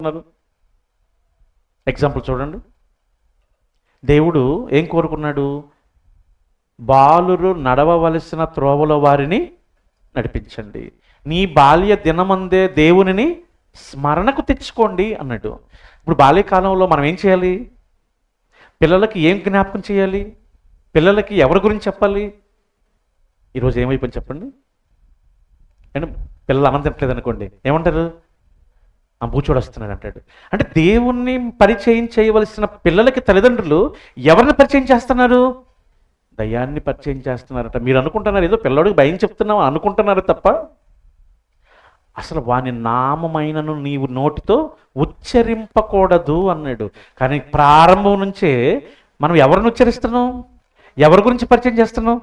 ఉన్నారు. ఎగ్జాంపుల్ చూడండి. దేవుడు ఏం కోరుకున్నాడు? బాలురు నడవవలసిన త్రోవలో వారిని నడిపించండి. నీ బాల్య దినమందే దేవునిని స్మరణకు తెచ్చుకోండి అన్నాడు. ఇప్పుడు బాల్యకాలంలో మనం ఏం చేయాలి? పిల్లలకి ఏం జ్ఞాపకం చేయాలి? పిల్లలకి ఎవరి గురించి చెప్పాలి? ఈరోజు ఏమైపోయింది చెప్పండి. అంటే పిల్లలు అన్నం తినట్లేదు అనుకోండి, ఏమంటారు? ఆ బూచోడు వస్తున్నాడు అంటాడు. అంటే దేవుణ్ణి పరిచయం చేయవలసిన పిల్లలకి తల్లిదండ్రులు ఎవరిని పరిచయం చేస్తున్నారు? దయ్యాన్ని పరిచయం చేస్తున్నారట. మీరు అనుకుంటున్నారు ఏదో పిల్లడికి భయం చెప్తున్నావు అనుకుంటున్నారు తప్ప, అసలు వాని నామమైనను నీవు నోటితో ఉచ్చరింపకూడదు అన్నాడు. కానీ ప్రారంభం నుంచే మనం ఎవరిని ఉచ్చరిస్తున్నాం? ఎవరి గురించి పరిచయం చేస్తున్నాం?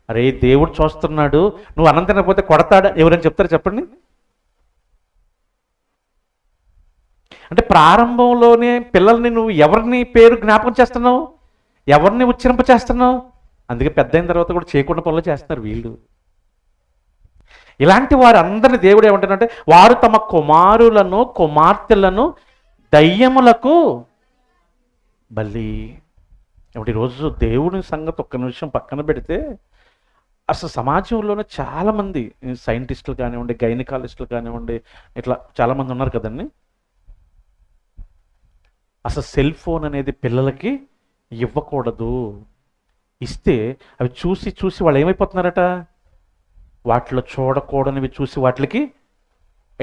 అరే దేవుడు చూస్తున్నాడు, నువ్వు అన్నం తినకపోతే కొడతాడా? ఎవరైనా చెప్తారా చెప్పండి? అంటే ప్రారంభంలోనే పిల్లల్ని నువ్వు ఎవరిని పేరు జ్ఞాపకం చేస్తున్నావు? ఎవరిని ఉచ్చరింప చేస్తున్నావు? అందుకే పెద్ద అయిన తర్వాత కూడా చేయకుండా పనులు చేస్తున్నారు వీళ్ళు. ఇలాంటి వారు అందరిని దేవుడు ఏమంటారంటే, వారు తమ కుమారులను కుమార్తెలను దయ్యములకు బలి. ఇప్పుడు ఈరోజు దేవుని సంగతి ఒక్క నిమిషం పక్కన పెడితే, అసలు సమాజంలోనే చాలామంది సైంటిస్టులు కానివ్వండి, గైనకాలజిస్టులు కానివ్వండి, ఇట్లా చాలామంది ఉన్నారు కదండి. అసలు సెల్ ఫోన్ అనేది పిల్లలకి ఇవ్వకూడదు. ఇస్తే అవి చూసి చూసి వాళ్ళు ఏమైపోతున్నారట? వాటిలో చూడకూడనివి చూసి వాటికి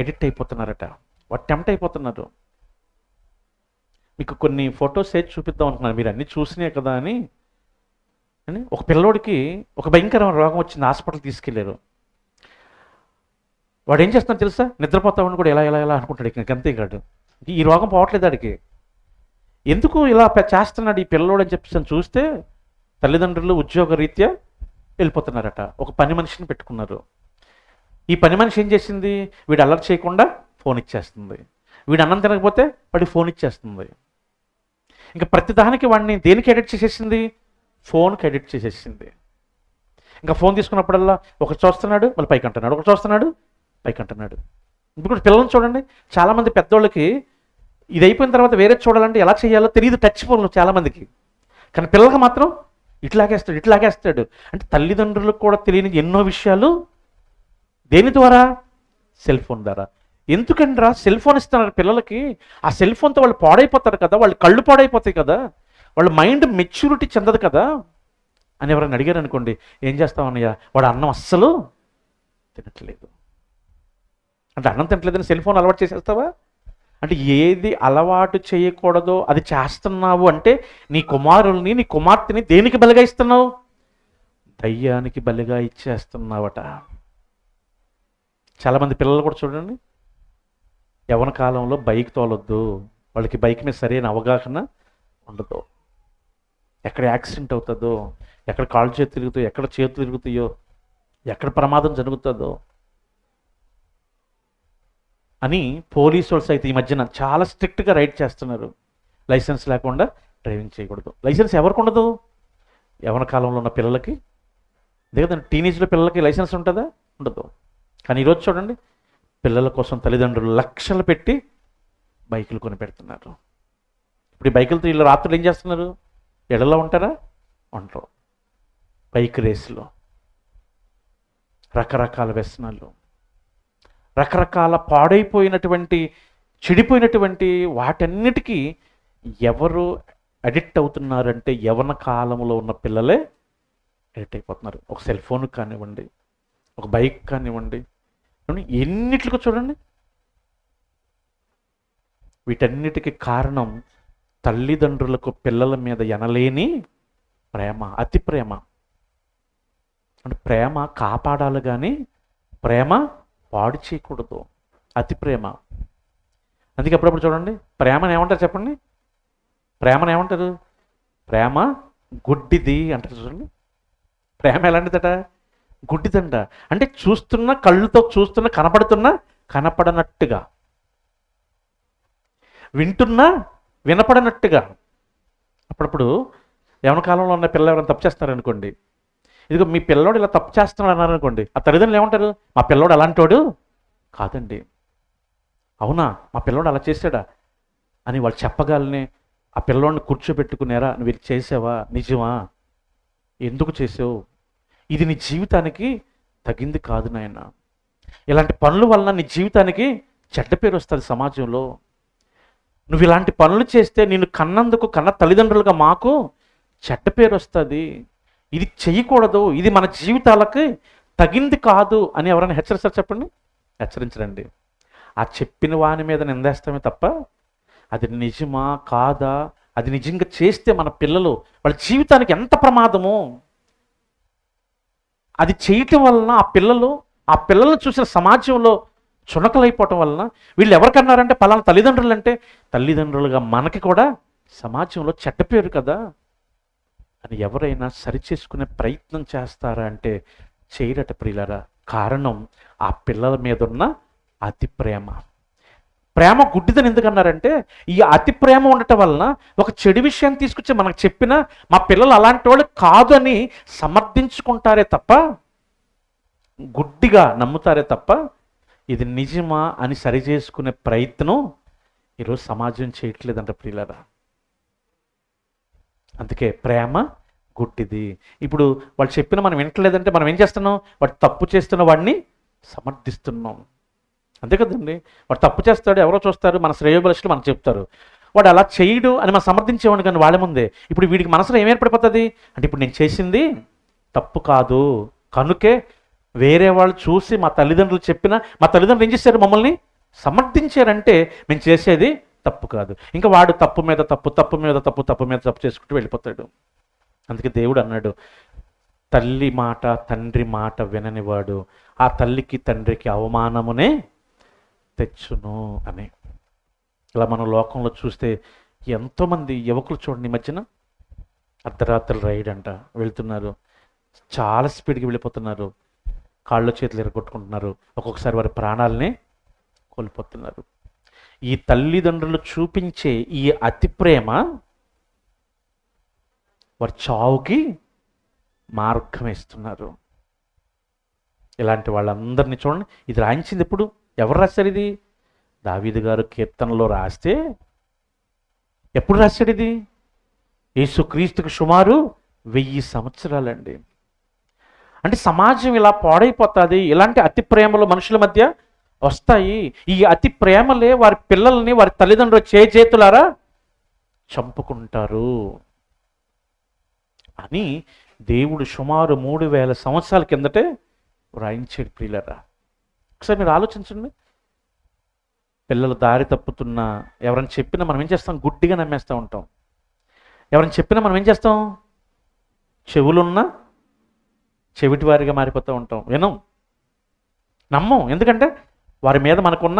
ఎడిక్ట్ అయిపోతున్నారట. వాటి టెంప్ట్ అయిపోతున్నారు. మీకు కొన్ని ఫొటోస్ వేసి చూపిద్దాం అనుకున్నాను, మీరు అన్నీ చూసినాయి కదా అని. ఒక పిల్లోడికి ఒక భయంకరమైన రోగం వచ్చింది, హాస్పిటల్ తీసుకెళ్ళారు. వాడు ఏం చేస్తున్నాడు తెలుసా? నిద్రపోతామని కూడా ఎలా ఎలా ఎలా అనుకుంటాడు. ఇంకంతే కాదు, ఈ రోగం పోవట్లేదు వాడికి. ఎందుకు ఇలా చేస్తున్నాడు ఈ పిల్లోడు అని చెప్పి చూస్తే తల్లిదండ్రులు ఉద్యోగ రీత్యా వెళ్ళిపోతున్నారట. ఒక పని మనిషిని పెట్టుకున్నారు. ఈ పని మనిషి ఏం చేసింది? వీడు అల్లరి చేయకుండా ఫోన్ ఇచ్చేస్తుంది. వీడు అన్నం తినకపోతే వాడికి ఫోన్ ఇచ్చేస్తుంది. ఇంకా ప్రతిదానికి వాడిని దేనికి ఎడిట్ చేసేసింది? ఫోన్కి ఎడిట్ చేసేసింది. ఇంకా ఫోన్ తీసుకున్నప్పుడల్లా ఒకటి చూస్తున్నాడు, మళ్ళీ పైకి అంటున్నాడు, ఒకటి చూస్తున్నాడు, పైకి అంటున్నాడు. ఇప్పుడు పిల్లల్ని చూడండి, చాలామంది పెద్దోళ్ళకి ఇది అయిపోయిన తర్వాత వేరే చూడాలంటే ఎలా చేయాలో తెలియదు, టచ్ ఫోన్లు చాలామందికి. కానీ పిల్లలకు మాత్రం ఇట్లాగేస్తాడు. అంటే తల్లిదండ్రులకు కూడా తెలియని ఎన్నో విషయాలు దేని ద్వారా? సెల్ ఫోన్ ద్వారా. ఎందుకంటే సెల్ ఫోన్ ఇస్తున్నారు పిల్లలకి. ఆ సెల్ ఫోన్తో వాళ్ళు పాడైపోతారు కదా, వాళ్ళు కళ్ళు పాడైపోతాయి కదా, వాళ్ళ మైండ్ మెచ్యూరిటీ చెందదు కదా అని ఎవరైనా అడిగారు అనుకోండి, ఏం చేస్తామన్నయ్య? వాడు అన్నం అస్సలు తినట్లేదు అంటే అన్నం తినట్లేదని సెల్ ఫోన్ అలవాటు చేసేస్తావా? అంటే ఏది అలవాటు చేయకూడదో అది చేస్తున్నావు అంటే నీ కుమారుల్ని నీ కుమార్తెని దేనికి బలిగా ఇస్తున్నావు? దయ్యానికి బలిగా ఇచ్చేస్తున్నావట. చాలామంది పిల్లలు కూడా చూడండి, యవ్వన కాలంలో బైక్ తోలొద్దు, వాళ్ళకి బైక్ మీద సరైన అవగాహన ఉండదు. ఎక్కడ యాక్సిడెంట్ అవుతుందో, ఎక్కడ కాళ్ళు చేతులు తిరుగుతాయో, ఎక్కడ చేతులు తిరుగుతాయో, ఎక్కడ ప్రమాదం జరుగుతుందో అని పోలీసు వాళ్ళు సైతం ఈ మధ్యన చాలా స్ట్రిక్ట్గా రైడ్ చేస్తున్నారు. లైసెన్స్ లేకుండా డ్రైవింగ్ చేయకూడదు. లైసెన్స్ ఎవరికి ఉండదు? యవ్వన కాలంలో ఉన్న పిల్లలకి. అదే కదండి, టీనేజ్లో పిల్లలకి లైసెన్స్ ఉంటుందా? ఉండదు. కానీ ఈరోజు చూడండి, పిల్లల కోసం తల్లిదండ్రులు లక్షలు పెట్టి బైకులు కొని పెడుతున్నారు. ఇప్పుడు ఈ బైకులతో వీళ్ళు రాత్రులు ఏం చేస్తున్నారు? ఎడలో ఉంటారా? ఉండరు. బైక్ రేసులో రకరకాల వ్యసనాలు, రకరకాల పాడైపోయినటువంటి చెడిపోయినటువంటి వాటన్నిటికీ ఎవరు అడిక్ట్ అవుతున్నారంటే యవ్వన కాలంలో ఉన్న పిల్లలే అడిక్ట్ అయిపోతున్నారు. ఒక సెల్ ఫోన్కి కానివ్వండి, ఒక బైక్ కానివ్వండి, ఎన్నిటికి చూడండి. వీటన్నిటికీ కారణం తల్లిదండ్రులకు పిల్లల మీద ఎనలేని ప్రేమ, అతి ప్రేమ. అంటే ప్రేమ కాపాడాలి కానీ ప్రేమ పాడు చేయకూడదు. అతి ప్రేమ. అందుకే అప్పుడప్పుడు చూడండి, ప్రేమను ఏమంటారు చెప్పండి? ప్రేమను ఏమంటారు? ప్రేమ గుడ్డిది అంటారు చూడండి. ప్రేమ ఎలాంటిదట? గుడ్డిదంట. అంటే చూస్తున్న కళ్ళుతో చూస్తున్న, కనపడుతున్నా కనపడనట్టుగా, వింటున్నా వినపడనట్టుగా. అప్పుడప్పుడు యవ్వన కాలంలో ఉన్న పిల్లలు ఎవరైనా తప్పు చేస్తున్నారనుకోండి, ఇదిగో మీ పిల్లోడు ఇలా తప్పు చేస్తున్నాడు అన్నారు అనుకోండి, ఆ తల్లిదండ్రులు ఏమంటారు? మా పిల్లోడు అలాంటోడు కాదండి, అవునా, మా పిల్లోడు అలా చేశాడా అని వాళ్ళు చెప్పగాలనే ఆ పిల్లోడిని కూర్చోబెట్టుకునేరా, నువ్వు ఇది చేసావా, నిజమా, ఎందుకు చేసావు, ఇది నీ జీవితానికి తగింది కాదు నాయన. ఇలాంటి పనుల వలన నీ జీవితానికి చెడ్డ పేరు వస్తుంది సమాజంలో. నువ్వు ఇలాంటి పనులు చేస్తే నిన్ను కన్నందుకు కన్న తల్లిదండ్రులుగా మాకు చెడ్డ పేరు వస్తుంది, ఇది చేయకూడదు, ఇది మన జీవితాలకి తగింది కాదు అని ఎవరైనా హెచ్చరిస్తారు చెప్పండి? హెచ్చరించరండి. ఆ చెప్పిన వాని మీద నిందేస్తామే తప్ప అది నిజమా కాదా, అది నిజంగా చేస్తే మన పిల్లలు వాళ్ళ జీవితానికి ఎంత ప్రమాదమో, అది చేయటం వలన ఆ పిల్లలను చూసిన సమాజంలో చునకలైపోవటం వలన వీళ్ళు ఎవరికన్నారంటే పలానా తల్లిదండ్రులు అంటే తల్లిదండ్రులుగా మనకి కూడా సమాజంలో చెడ్డ పేరు కదా అని ఎవరైనా సరిచేసుకునే ప్రయత్నం చేస్తారా అంటే చేయరట ప్రియులారా. కారణం ఆ పిల్లల మీద ఉన్న అతి ప్రేమ. ప్రేమ గుడ్డిదని ఎందుకన్నారంటే ఈ అతి ప్రేమ ఉండటం వలన ఒక చెడు విషయాన్ని తీసుకొచ్చి మనకు చెప్పినా మా పిల్లలు అలాంటి వాళ్ళు కాదు అని సమర్థించుకుంటారే తప్ప, గుడ్డిగా నమ్ముతారే తప్ప ఇది నిజమా అని సరిచేసుకునే ప్రయత్నం ఈరోజు సమాజం చేయట్లేదంట ప్రియులారా. అందుకే ప్రేమ గుడ్డిది. ఇప్పుడు వాళ్ళు చెప్పిన మనం వింటలేదంటే మనం ఏం చేస్తున్నాం? వాడు తప్పు చేస్తున్న వాడిని సమర్థిస్తున్నాం. అంతే కదండి. వాడు తప్పు చేస్తాడు, ఎవరో చూస్తారు, మన శ్రేయోభిలాషులు మనకు చెప్తారు, వాడు అలా చేయడు అని మనం సమర్థించేవాడు కానీ వాళ్ళ ముందే. ఇప్పుడు వీడికి మనసులో ఏం ఏర్పడిపోతుంది అంటే ఇప్పుడు నేను చేసింది తప్పు కాదు కనుకే వేరే వాళ్ళు చూసి మా తల్లిదండ్రులు చెప్పినా మా తల్లిదండ్రులు ఏం చేశారు? మమ్మల్ని సమర్థించారంటే మేము చేసేది తప్పు కాదు. ఇంకా వాడు తప్పు మీద తప్పు, తప్పు మీద తప్పు, తప్పు మీద తప్పు చేసుకుంటూ వెళ్ళిపోతాడు. అందుకే దేవుడు అన్నాడు, తల్లి మాట తండ్రి మాట విననివాడు ఆ తల్లికి తండ్రికి అవమానమునే తెచ్చును అని. ఇలా మనం లోకంలో చూస్తే ఎంతోమంది యువకులు చూడండి, ఈ మధ్యన అర్ధరాత్రులు రైడ్ అంట వెళ్తున్నారు, చాలా స్పీడ్గా వెళ్ళిపోతున్నారు, కాళ్ళు చేతులు ఎరగొట్టుకుంటున్నారు, ఒక్కొక్కసారి వారి ప్రాణాలనే కోల్పోతున్నారు. ఈ తల్లిదండ్రులు చూపించే ఈ అతి ప్రేమ వారి చావుకి మార్గం ఇస్తున్నారు. ఇలాంటి వాళ్ళందరినీ చూడండి. ఇది రాయించింది ఎప్పుడు? ఎవరు రాశారు ఇది? దావీదు గారు కీర్తనలో రాస్తే ఎప్పుడు రాశాడు ఇది? యేసుక్రీస్తుకు సుమారు 1000 సంవత్సరాలండి. అంటే సమాజం ఇలా పాడైపోతుంది, ఇలాంటి అతి ప్రేమలు మనుషుల మధ్య వస్తాయి. ఈ అతి ప్రేమలే వారి పిల్లల్ని వారి తల్లిదండ్రులు చేతులారా చంపుకుంటారు అని దేవుడు సుమారు 3000 సంవత్సరాల కిందటే రాయించాడు ప్రియులరా. ఒకసారి మీరు ఆలోచించండి. పిల్లలు దారి తప్పుతున్నా ఎవరైనా చెప్పినా మనం ఏం చేస్తాం? గుడ్డిగా నమ్మేస్తూ ఉంటాం. ఎవరైనా చెప్పినా మనం ఏం చేస్తాం? చెవులున్నా చెవిటి వారిగా మారిపోతూ ఉంటాం, వినం, నమ్మం. ఎందుకంటే వారి మీద మనకున్న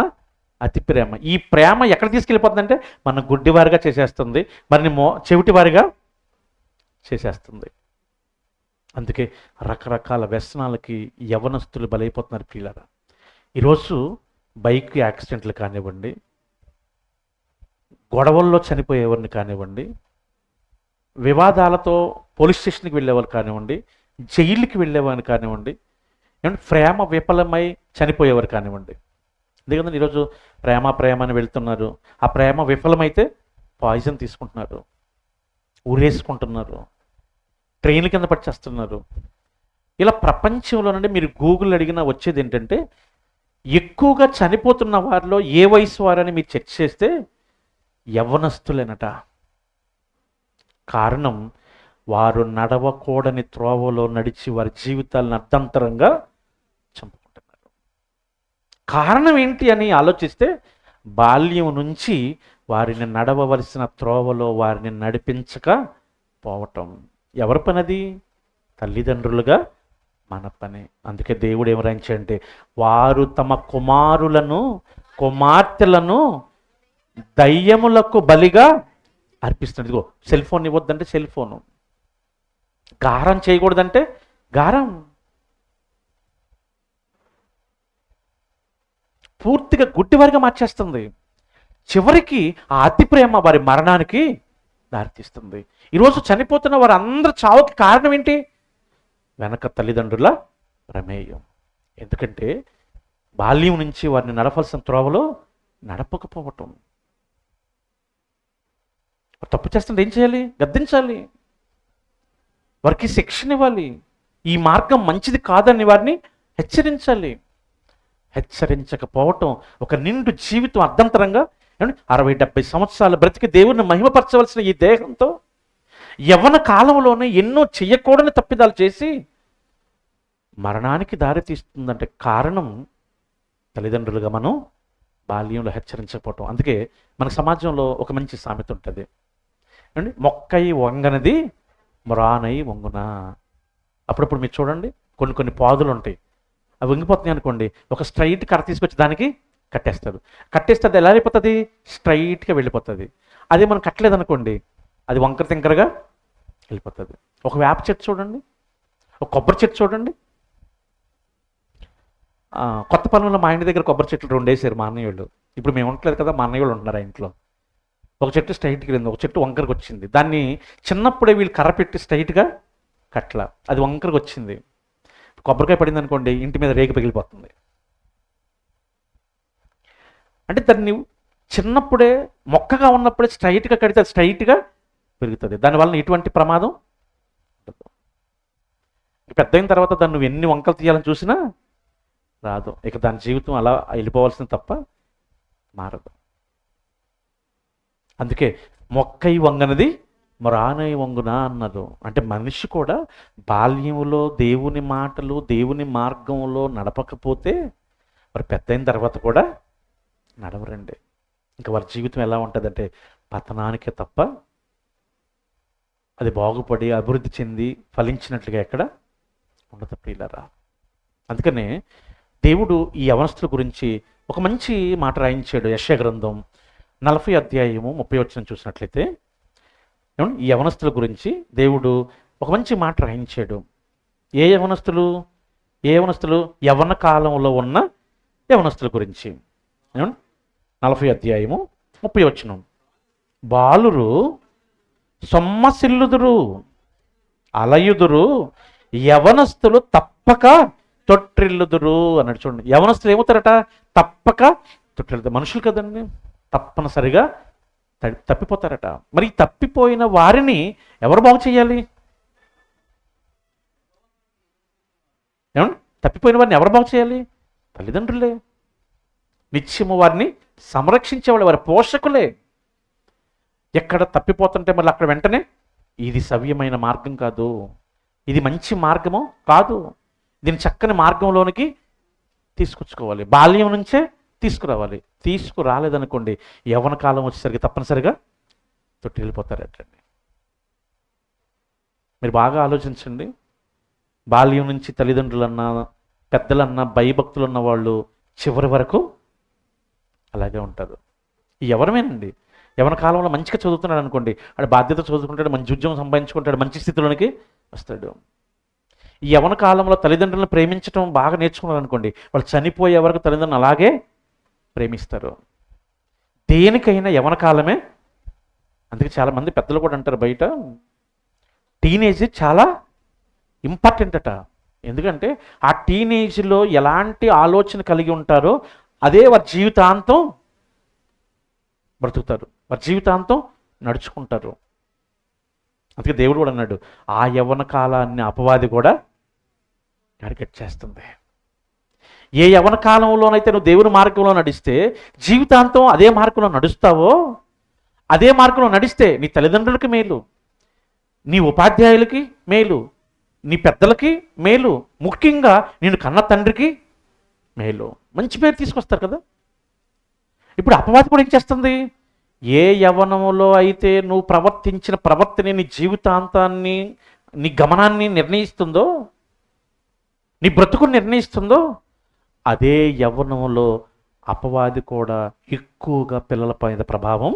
అతి ప్రేమ. ఈ ప్రేమ ఎక్కడ తీసుకెళ్ళిపోతుందంటే మన గుడ్డివారిగా చేసేస్తుంది, మరిని చెవిటి వారిగా చేసేస్తుంది. అందుకే రకరకాల వ్యసనాలకి యవనస్తులు బలైపోతున్నారు ప్రియులారా. ఈరోజు బైక్ యాక్సిడెంట్లు కానివ్వండి, గొడవల్లో చనిపోయేవారిని కానివ్వండి, వివాదాలతో పోలీస్ స్టేషన్కి వెళ్ళేవాళ్ళు కానివ్వండి, జైలుకి వెళ్ళేవారిని కానివ్వండి, ఏమంటే ప్రేమ విఫలమై చనిపోయేవారు కానివ్వండి. ఎందుకంటే ఈరోజు ప్రేమ అని వెళ్తున్నారు, ఆ ప్రేమ విఫలమైతే పాయిజన్ తీసుకుంటున్నారు, ఊరేసుకుంటున్నారు, ట్రైన్ల కింద పడిచేస్తున్నారు. ఇలా ప్రపంచంలో నుండి మీరు గూగుల్ అడిగినా వచ్చేది ఏంటంటే ఎక్కువగా చనిపోతున్న వారిలో ఏ వయసు వారని మీరు చెక్ చేస్తే యవ్వనస్తులేనట. కారణం వారు నడవకూడని త్రోవలో నడిచి వారి జీవితాలను అర్ధంతరంగా చంపుకుంటున్నారు. కారణం ఏంటి అని ఆలోచిస్తే బాల్యం నుంచి వారిని నడవవలసిన త్రోవలో వారిని నడిపించక పోవటం. ఎవరి పనది? తల్లిదండ్రులుగా మన పని. అందుకే దేవుడు ఏం రాయించాడంటే వారు తమ కుమారులను కుమార్తెలను దయ్యములకు బలిగా అర్పిస్తున్నారు. ఇదిగో సెల్ ఫోన్ ఇవ్వద్దంటే సెల్ ఫోను, గారం చేయకూడదంటే గారం, పూర్తిగా గుడ్డివారిగా మార్చేస్తుంది. చివరికి ఆ అతి ప్రేమ వారి మరణానికి దారితీస్తుంది. ఈరోజు చనిపోతున్న వారు అందరూ చావుకి కారణం ఏంటి? వెనక తల్లిదండ్రుల ప్రమేయం. ఎందుకంటే బాల్యం నుంచి వారిని నడవలసిన త్రోవలో నడపకపోవటం. తప్పు చేస్తుంటే ఏం చేయాలి? గద్దించాలి, వారికి శిక్షణ ఇవ్వాలి, ఈ మార్గం మంచిది కాదని వారిని హెచ్చరించాలి. హెచ్చరించకపోవటం ఒక నిండు జీవితం అర్ధంతరంగా 60-70 సంవత్సరాలు బ్రతికి దేవుణ్ణి మహిమపరచవలసిన ఈ దేహంతో యవ్వన కాలంలోనే ఎన్నో చెయ్యకూడని తప్పిదాలు చేసి మరణానికి దారి తీస్తుందంటే కారణం తల్లిదండ్రులుగా మనం బాల్యంలో హెచ్చరించకపోవటం. అందుకే మన సమాజంలో ఒక మంచి సామెత ఉంటుంది అండి, మొక్కై వంగనది మొరానై వంగున. అప్పుడప్పుడు మీరు చూడండి, కొన్ని పాదులు ఉంటాయి, అవి వంగిపోతున్నాయి అనుకోండి, ఒక స్ట్రైట్ కర్ర తీసుకొచ్చి దానికి కట్టేస్తారు. కట్టేస్తే అది ఎలా అయిపోతుంది? స్ట్రైట్గా వెళ్ళిపోతుంది. అదే మనం కట్టలేదనుకోండి, అది వంకర తింకరగా వెళ్ళిపోతుంది. ఒక వేప చెట్టు చూడండి, ఒక కొబ్బరి చెట్టు చూడండి. కొత్తపల్లిలో మా ఇంటి దగ్గర కొబ్బరి చెట్లు 2 వేసారు మా అన్నయ్య వాళ్ళు. ఇప్పుడు మేము ఉండట్లేదు కదా, మా అన్నయ్య వాళ్ళు ఉంటున్నారు ఆ ఇంట్లో. ఒక చెట్టు స్ట్రైట్కి వెళ్ళింది, ఒక చెట్టు వంకరకు వచ్చింది. దాన్ని చిన్నప్పుడే వీళ్ళు కర్ర పెట్టి స్ట్రైట్గా కట్ల, అది వంకరకు వచ్చింది. కొబ్బరికాయ పడింది అనుకోండి, ఇంటి మీద రేగి పగిలిపోతుంది. అంటే దాన్ని చిన్నప్పుడే మొక్కగా ఉన్నప్పుడే స్ట్రైట్గా కడితే అది స్ట్రైట్గా పెరుగుతుంది. దానివల్ల ఎటువంటి ప్రమాదం ఉండదు. పెద్ద అయిన తర్వాత దాన్ని నువ్వు ఎన్ని వంకలు తీయాలని చూసినా రాదు. ఇక దాని జీవితం అలా వెళ్ళిపోవాల్సింది తప్ప మారదు. అందుకే మొక్కై వంగనది మొరానై వంగున అన్నారు. అంటే మనిషి కూడా బాల్యంలో దేవుని మాటలు, దేవుని మార్గంలో నడపకపోతే మరి పెద్ద అయిన తర్వాత కూడా నడవరండి. ఇంకా వారి జీవితం ఎలా ఉంటుందంటే పతనానికే తప్ప అది బాగుపడి అభివృద్ధి చెంది ఫలించినట్లుగా ఎక్కడ ఉండదు ప్రియులారా. అందుకనే దేవుడు ఈ యవనస్తుల గురించి ఒక మంచి మాట రాయించాడు. యెషయా గ్రంథం 40 అధ్యాయము 30 వచనం చూసినట్లయితే ఈ యవనస్తుల గురించి దేవుడు ఒక మంచి మాట రాయించాడు. ఏ యవనస్తులు? యవన కాలంలో ఉన్న యవనస్తుల గురించి. 40 అధ్యాయము 30 వచనం. బాలురు సొమ్మసిల్లుదురు, అలయుదురు, యవనస్తులు తప్పక తొట్టిల్లుదురు అన్నాడు. చూడండి, యవనస్తులు ఏమవుతారట? తప్పక తొట్టిల్లుతారు. మనుషులు కదండి, తప్పనిసరిగా తప్పిపోతారట. మరి తప్పిపోయిన వారిని ఎవరు బాగు చేయాలి? ఏమండి, తప్పిపోయిన వారిని ఎవరు బాగు చేయాలి? తల్లిదండ్రులే. నిత్యము వారిని సంరక్షించేవాళ్ళు, వారి పోషకులే. ఎక్కడ తప్పిపోతుంటే మళ్ళీ అక్కడ వెంటనే ఇది సవ్యమైన మార్గం కాదు, ఇది మంచి మార్గము కాదు, దీని చక్కని మార్గంలోనికి తీసుకొచ్చుకోవాలి, బాల్యం నుంచే తీసుకురావాలి. తీసుకురాలేదనుకోండి, యవ్వన కాలం వచ్చేసరికి తప్పనిసరిగా తొట్టి వెళ్ళిపోతారటండి. మీరు బాగా ఆలోచించండి. బాల్యం నుంచి తల్లిదండ్రులన్నా పెద్దలన్నా భయభక్తులు ఉన్న వాళ్ళు చివరి వరకు అలాగే ఉంటారు. ఈ ఎవరమేనండి యవన కాలంలో మంచిగా చదువుతున్నాడు అనుకోండి, వాడు బాధ్యత చదువుకుంటాడు, మంచి ఉద్యోగం సంపాదించుకుంటాడు, మంచి స్థితిలోనికి వస్తాడు. ఈ యవన కాలంలో తల్లిదండ్రులను ప్రేమించడం బాగా నేర్చుకున్నారు అనుకోండి, వాళ్ళు చనిపోయే వరకు తల్లిదండ్రులను అలాగే ప్రేమిస్తారు. దేనికైనా యవన కాలమే. అందుకే చాలామంది పెద్దలు కూడా అంటారు బయట, టీనేజ్ చాలా ఇంపార్టెంట్ అట. ఎందుకంటే ఆ టీనేజ్లో ఎలాంటి ఆలోచన కలిగి ఉంటారో అదే వారి జీవితాంతం బ్రతుకుతారు, వారి జీవితాంతం నడుచుకుంటారు. అందుకే దేవుడు కూడా అన్నాడు, ఆ యవ్వన కాలాన్ని అపవాది కూడా టార్గెట్ చేస్తుంది. ఏ యవ్వన కాలంలోనైతే నువ్వు దేవుని మార్గంలో నడిస్తే జీవితాంతం అదే మార్గంలో నడుస్తావో, అదే మార్గంలో నడిస్తే నీ తల్లిదండ్రులకి మేలు, నీ ఉపాధ్యాయులకి మేలు, నీ పెద్దలకి మేలు, ముఖ్యంగా నేను కన్న తండ్రికి మేలు, మంచి పేరు తీసుకొస్తారు కదా. ఇప్పుడు అపవాది కూడా ఏం చేస్తుంది? ఏ యవ్వనంలో అయితే నువ్వు ప్రవర్తించిన ప్రవర్తన నీ జీవితాంతాన్ని, నీ గమనాన్ని నిర్ణయిస్తుందో, నీ బ్రతుకుని నిర్ణయిస్తుందో, అదే యవ్వనంలో అపవాది కూడా ఎక్కువగా పిల్లల పైన ప్రభావం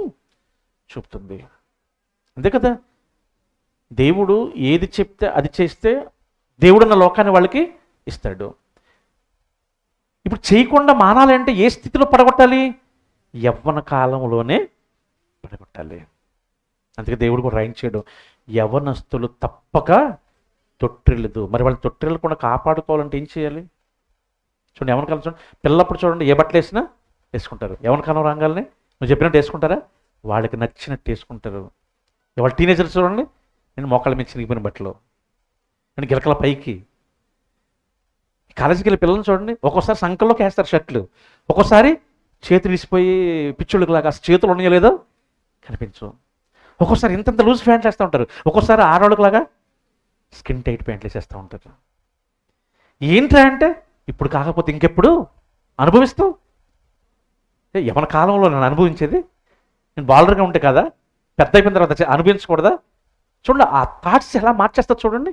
చూపుతుంది. అంతే కదా. దేవుడు ఏది చెప్తే అది చేస్తే దేవుడున్న లోకాన్ని వాళ్ళకి ఇస్తాడు. ఇప్పుడు చేయకుండా మానాలంటే ఏ స్థితిలో పడగొట్టాలి? యవ్వన కాలంలోనే పడగొట్టాలి. అందుకే దేవుడు కూడా రాయించాడు, యవ్వనస్తులు తప్పక తొట్టిల్లుదు. మరి వాళ్ళు తొట్టిల్లకుండా కాపాడుకోవాలంటే ఏం చేయాలి? చూడండి, యవ్వన కాలం చూడండి, పిల్లప్పుడు చూడండి ఏ బట్టలు వేసినా వేసుకుంటారు. యవ్వన కాలం రాగానే నువ్వు చెప్పినట్టు వేసుకుంటారా? వాళ్ళకి నచ్చినట్టు వేసుకుంటారు. వాళ్ళ టీనేజర్స్ చూడండి, నేను మోకాళ్ళ మీద చిరిగిపోయిన బట్టలు, నేను గిలకల పైకి. కాలేజీకి వెళ్ళే పిల్లల్ని చూడండి, ఒక్కోసారి సంకల్లోకి వేస్తారు షర్ట్లు, ఒక్కోసారి చేతులు ఇసిపోయి పిచ్చుళ్ళకి చేతులు ఉన్నాయో లేదో కనిపించు. ఒక్కోసారి ఇంతంత లూజ్ ప్యాంట్లు వేస్తూ ఉంటారు, ఒక్కోసారి ఆడవాళ్ళకులాగా స్కిన్ టైట్ ప్యాంట్లు వేసేస్తూ ఉంటారు. ఏంట్రా అంటే, ఇప్పుడు కాకపోతే ఇంకెప్పుడు అనుభవిస్తూ. యవన కాలంలో నేను అనుభవించేది, నేను బాలర్గా ఉంటే కదా, పెద్ద అయిపోయిన తర్వాత అనుభవించకూడదా? చూడండి ఆ థాట్స్ ఎలా మార్చేస్తా చూడండి.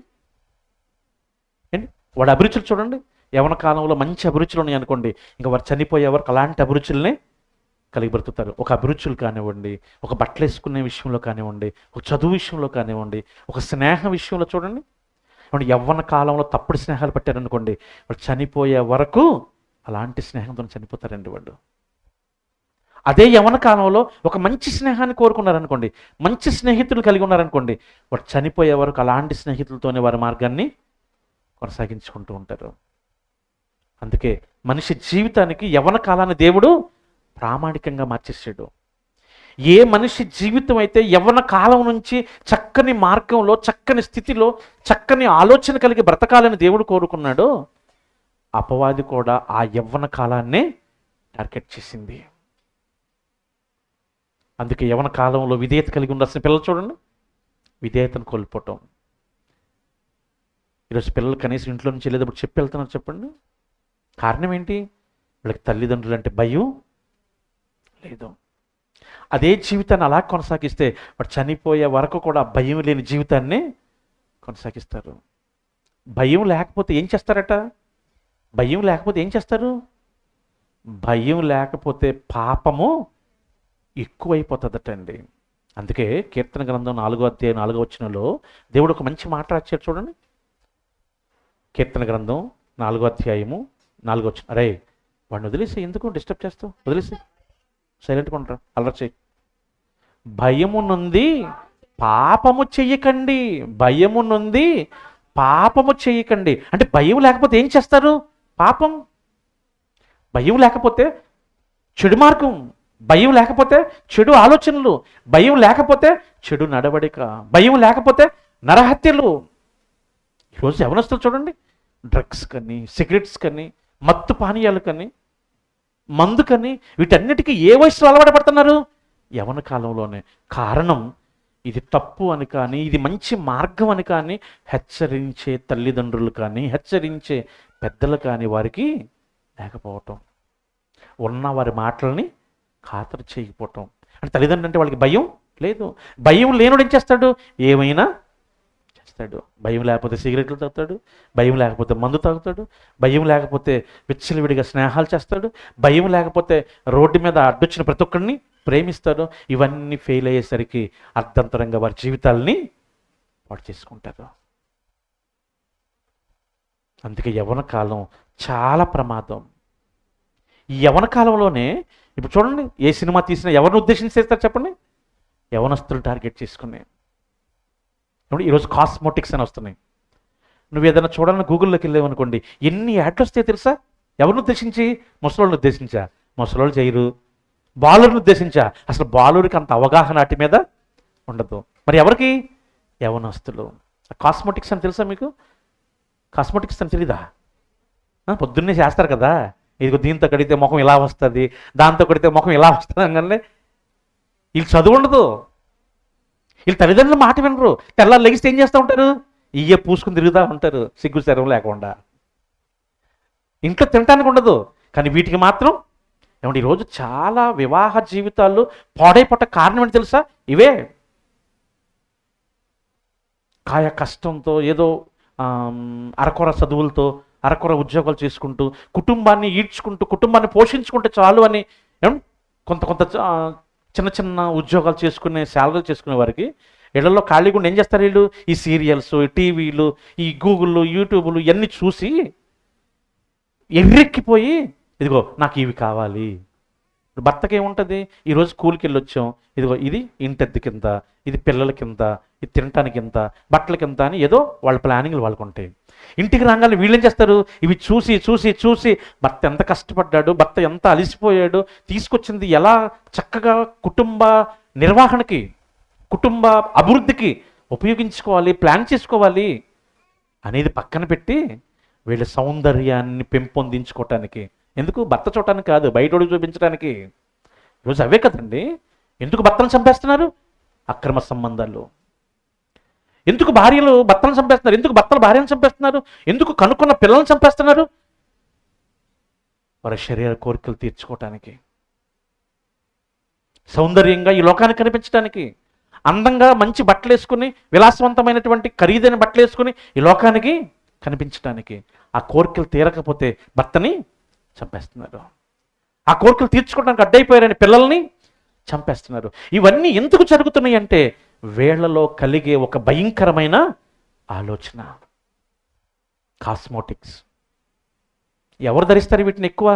ఏంటి వాడి అభిరుచులు చూడండి. యవన కాలంలో మంచి అభిరుచులు ఉన్నాయి అనుకోండి, ఇంకా వారు చనిపోయే వరకు అలాంటి అభిరుచుల్ని కలిగి బ్రతుకుతారు. ఒక అభిరుచులు కానివ్వండి, ఒక బట్టలు వేసుకునే విషయంలో కానివ్వండి, ఒక చదువు విషయంలో కానివ్వండి, ఒక స్నేహ విషయంలో చూడండి. యవ్వన కాలంలో తప్పుడు స్నేహాలు పెట్టారనుకోండి, వాళ్ళు చనిపోయే వరకు అలాంటి స్నేహంతో చనిపోతారండి వాళ్ళు. అదే యవ్వన కాలంలో ఒక మంచి స్నేహాన్ని కోరుకున్నారనుకోండి, మంచి స్నేహితులు కలిగి ఉన్నారనుకోండి, వాడు చనిపోయే వరకు అలాంటి స్నేహితులతోనే వారి మార్గాన్ని కొనసాగించుకుంటూ ఉంటారు. అందుకే మనిషి జీవితానికి యవ్వన కాలాన్ని దేవుడు ప్రామాణికంగా మార్చేసాడు. ఏ మనిషి జీవితం అయితే యవ్వన కాలం నుంచి చక్కని మార్గంలో, చక్కని స్థితిలో, చక్కని ఆలోచన కలిగి బ్రతకాలని దేవుడు కోరుకున్నాడో, అపవాది కూడా ఆ యవ్వన కాలాన్నే టార్గెట్ చేసింది. అందుకే యవ్వన కాలంలో విధేయత కలిగి ఉండాల్సిన పిల్లలు చూడండి, విధేయతను కోల్పోవటం. ఈరోజు పిల్లలు కనీసం ఇంట్లో నుంచి వెళ్ళేటప్పుడు చెప్పి వెళ్తున్నారు చెప్పండి. కారణం ఏంటి? వీళ్ళకి తల్లిదండ్రులు అంటే భయం లేదు. అదే జీవితాన్ని అలా కొనసాగిస్తే వాడు చనిపోయే వరకు కూడా భయం లేని జీవితాన్ని కొనసాగిస్తారు. భయం లేకపోతే ఏం చేస్తారట? భయం లేకపోతే ఏం చేస్తారు? భయం లేకపోతే పాపము ఎక్కువైపోతుందట అండి. అందుకే కీర్తన గ్రంథం 4వ అధ్యాయం 4వ వచనంలో దేవుడు ఒక మంచి మాట రాశాడు చూడండి. కీర్తన గ్రంథం 4వ అధ్యాయము 4వ వచనం. అరే వాడిని వదిలేసి ఎందుకు డిస్టర్బ్ చేస్తావు? వదిలేసి సైలెంట్గా ఉంటారు, అలర్ట్ చేయి. భయము నుండి పాపము చెయ్యకండి, భయము నుండి పాపము చెయ్యకండి. అంటే భయం లేకపోతే ఏం చేస్తారు? పాపం. భయం లేకపోతే చెడు మార్గం, భయం లేకపోతే చెడు ఆలోచనలు, భయం లేకపోతే చెడు నడవడిక, భయం లేకపోతే నరహత్యలు. ఈరోజు యవనస్తులు చూడండి, డ్రగ్స్ కని, సిగరెట్స్ కని, మత్తు పానీయాలు కని, మందు కని, వీటన్నిటికీ ఏ వయసులో అలవాటు పడుతున్నారు? యవన కాలంలోనే. కారణం ఇది తప్పు అని కానీ, ఇది మంచి మార్గం అని కానీ హెచ్చరించే తల్లిదండ్రులు కానీ, హెచ్చరించే పెద్దలు కానీ వారికి లేకపోవటం, ఉన్న వారి మాటలని ఖాతరు చేయకపోవటం. అంటే తల్లిదండ్రులు అంటే వాళ్ళకి భయం లేదు. భయం లేనుడు ఏం చేస్తాడు? ఏమైనా చేస్తాడు. భయం లేకపోతే సిగరెట్లు తాగుతాడు, భయం లేకపోతే మందు తాగుతాడు, భయం లేకపోతే విచ్చలవిడిగా స్నేహాలు చేస్తాడు, భయం లేకపోతే రోడ్డు మీద అడ్డొచ్చిన ప్రతి ఒక్కరిని ప్రేమిస్తాడు. ఇవన్నీ ఫెయిల్ అయ్యేసరికి అర్ధంతరంగా వారి జీవితాలని పాడు చేసుకుంటారు. అందుకే యవ్వన కాలం చాలా ప్రమాదం. ఈ యవ్వన కాలంలోనే ఇప్పుడు చూడండి, ఏ సినిమా తీసినా ఎవరిని ఉద్దేశించి చేస్తారు చెప్పండి? యవనస్తులు టార్గెట్ చేసుకుని. ఈరోజు కాస్మోటిక్స్ అని వస్తున్నాయి. నువ్వు ఏదైనా చూడాలని గూగుల్లోకి వెళ్ళావనుకోండి, ఎన్ని యాడ్లు వస్తాయో తెలుసా? ఎవరిని ఉద్దేశించి? ముసలోళ్ళని ఉద్దేశించా? ముసలోళ్ళు చేయరు. బాలుడిని ఉద్దేశించా? అసలు బాలుడికి అంత అవగాహన వాటి మీద ఉండదు. మరి ఎవరికి? యవనస్తులు. కాస్మోటిక్స్ అని తెలుసా మీకు? కాస్మోటిక్స్ అని తెలీదా? పొద్దున్నే చేస్తారు కదా, ఇదిగో దీంతో కడిగితే ముఖం ఇలా వస్తుంది, దాంతో కడితే ముఖం ఇలా వస్తుంది అనగానే వీళ్ళు చదువు ఉండదు, వీళ్ళు తల్లిదండ్రులు మాట వినరు. తెల్లారు లెగిస్తే ఏం చేస్తూ ఉంటారు? ఇయ్య పూసుకుని తిరుగుతూ ఉంటారు, సిగ్గు శరం లేకుండా. ఇంట్లో తినటానికి ఉండదు, కానీ వీటికి మాత్రం ఏమంటే ఈరోజు చాలా వివాహ జీవితాలు పాడైపోట కారణం ఏంటి తెలుసా? ఇవే. కాయ కష్టంతో, ఏదో అరకొర చదువులతో, అరకొర ఉద్యోగాలు చేసుకుంటూ, కుటుంబాన్ని ఈడ్చుకుంటూ, కుటుంబాన్ని పోషించుకుంటే చాలు అని కొంత చిన్న చిన్న ఉద్యోగాలు చేసుకునే, శాలరీలు చేసుకునే వారికి ఇళ్లలో ఖాళీగా ఉండి ఏం చేస్తారు వీళ్ళు? ఈ సీరియల్స్, ఈ టీవీలు, ఈ గూగుళ్ళు, యూట్యూబ్లు ఇవన్నీ చూసి ఎర్రెక్కిపోయి, ఇదిగో నాకు ఇవి కావాలి, భర్తకి ఏముంటుంది, ఈరోజు స్కూల్కి వెళ్ళి వచ్చాం, ఇదిగో ఇది ఇంటెద్దు కింద, ఇది పిల్లల కింద, ఇది తినటానికి ఇంత, బట్టల కింద అని ఏదో వాళ్ళ ప్లానింగ్లు వాళ్ళకు ఉంటాయి. ఇంటికి రాగానే వీళ్ళేం చేస్తారు, ఇవి చూసి చూసి చూసి భర్త ఎంత కష్టపడ్డాడు, భర్త ఎంత అలిసిపోయాడు, తీసుకొచ్చింది ఎలా చక్కగా కుటుంబ నిర్వహణకి, కుటుంబ అభివృద్ధికి ఉపయోగించుకోవాలి, ప్లాన్ చేసుకోవాలి అనేది పక్కన పెట్టి వీళ్ళ సౌందర్యాన్ని పెంపొందించుకోవటానికి, ఎందుకు భర్త చూడటానికి కాదు, బయటోడికి చూపించడానికి. ఈరోజు అవే కదండి. ఎందుకు భర్తను చంపేస్తున్నారు? అక్రమ సంబంధాలు. ఎందుకు భార్యలు భర్తలను చంపేస్తున్నారు? ఎందుకు భర్తలు భార్యను చంపేస్తున్నారు? ఎందుకు కనుక్కున్న పిల్లలను చంపేస్తున్నారు? వారి శరీర కోరికలు తీర్చుకోవటానికి, సౌందర్యంగా ఈ లోకానికి కనిపించడానికి, అందంగా మంచి బట్టలు వేసుకుని, విలాసవంతమైనటువంటి ఖరీదైన బట్టలు వేసుకుని ఈ లోకానికి కనిపించడానికి. ఆ కోరికలు తీరకపోతే భర్తని చంపేస్తున్నారు. ఆ కోరికలు తీర్చుకోవడానికి అడ్డైపోయారని పిల్లల్ని చంపేస్తున్నారు. ఇవన్నీ ఎందుకు జరుగుతున్నాయి అంటే వీళ్లలో కలిగే ఒక భయంకరమైన ఆలోచన, కాస్మోటిక్స్. ఎవరు ధరిస్తారు వీటిని ఎక్కువ?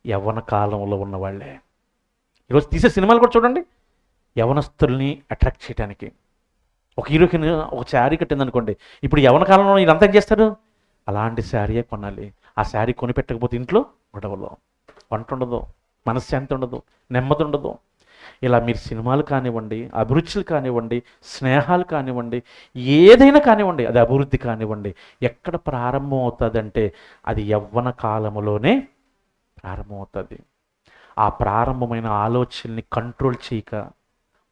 యవ్వన కాలంలో ఉన్నవాళ్లే. ఈరోజు తీసే సినిమాలు కూడా చూడండి, యవనస్తుల్ని అట్రాక్ట్ చేయడానికి. ఒక హీరోకి ఒక శారీ కట్టిందనుకోండి, ఇప్పుడు యవన కాలంలో వీళ్ళంతా ఏం చేస్తారు? అలాంటి శారీయే కొనాలి. ఆ శారీ కొనిపెట్టకపోతే ఇంట్లో గొడవలు, వంట ఉండదు, మనశ్శాంతి ఉండదు, నెమ్మది ఉండదు. ఇలా మీరు సినిమాలు కానివ్వండి, అభిరుచులు కానివ్వండి, స్నేహాలు కానివ్వండి, ఏదైనా కానివ్వండి, అది అభివృద్ధి కానివ్వండి, ఎక్కడ ప్రారంభం అవుతుందంటే అది యవ్వన కాలంలోనే ప్రారంభమవుతుంది. ఆ ప్రారంభమైన ఆలోచనని కంట్రోల్ చేయక,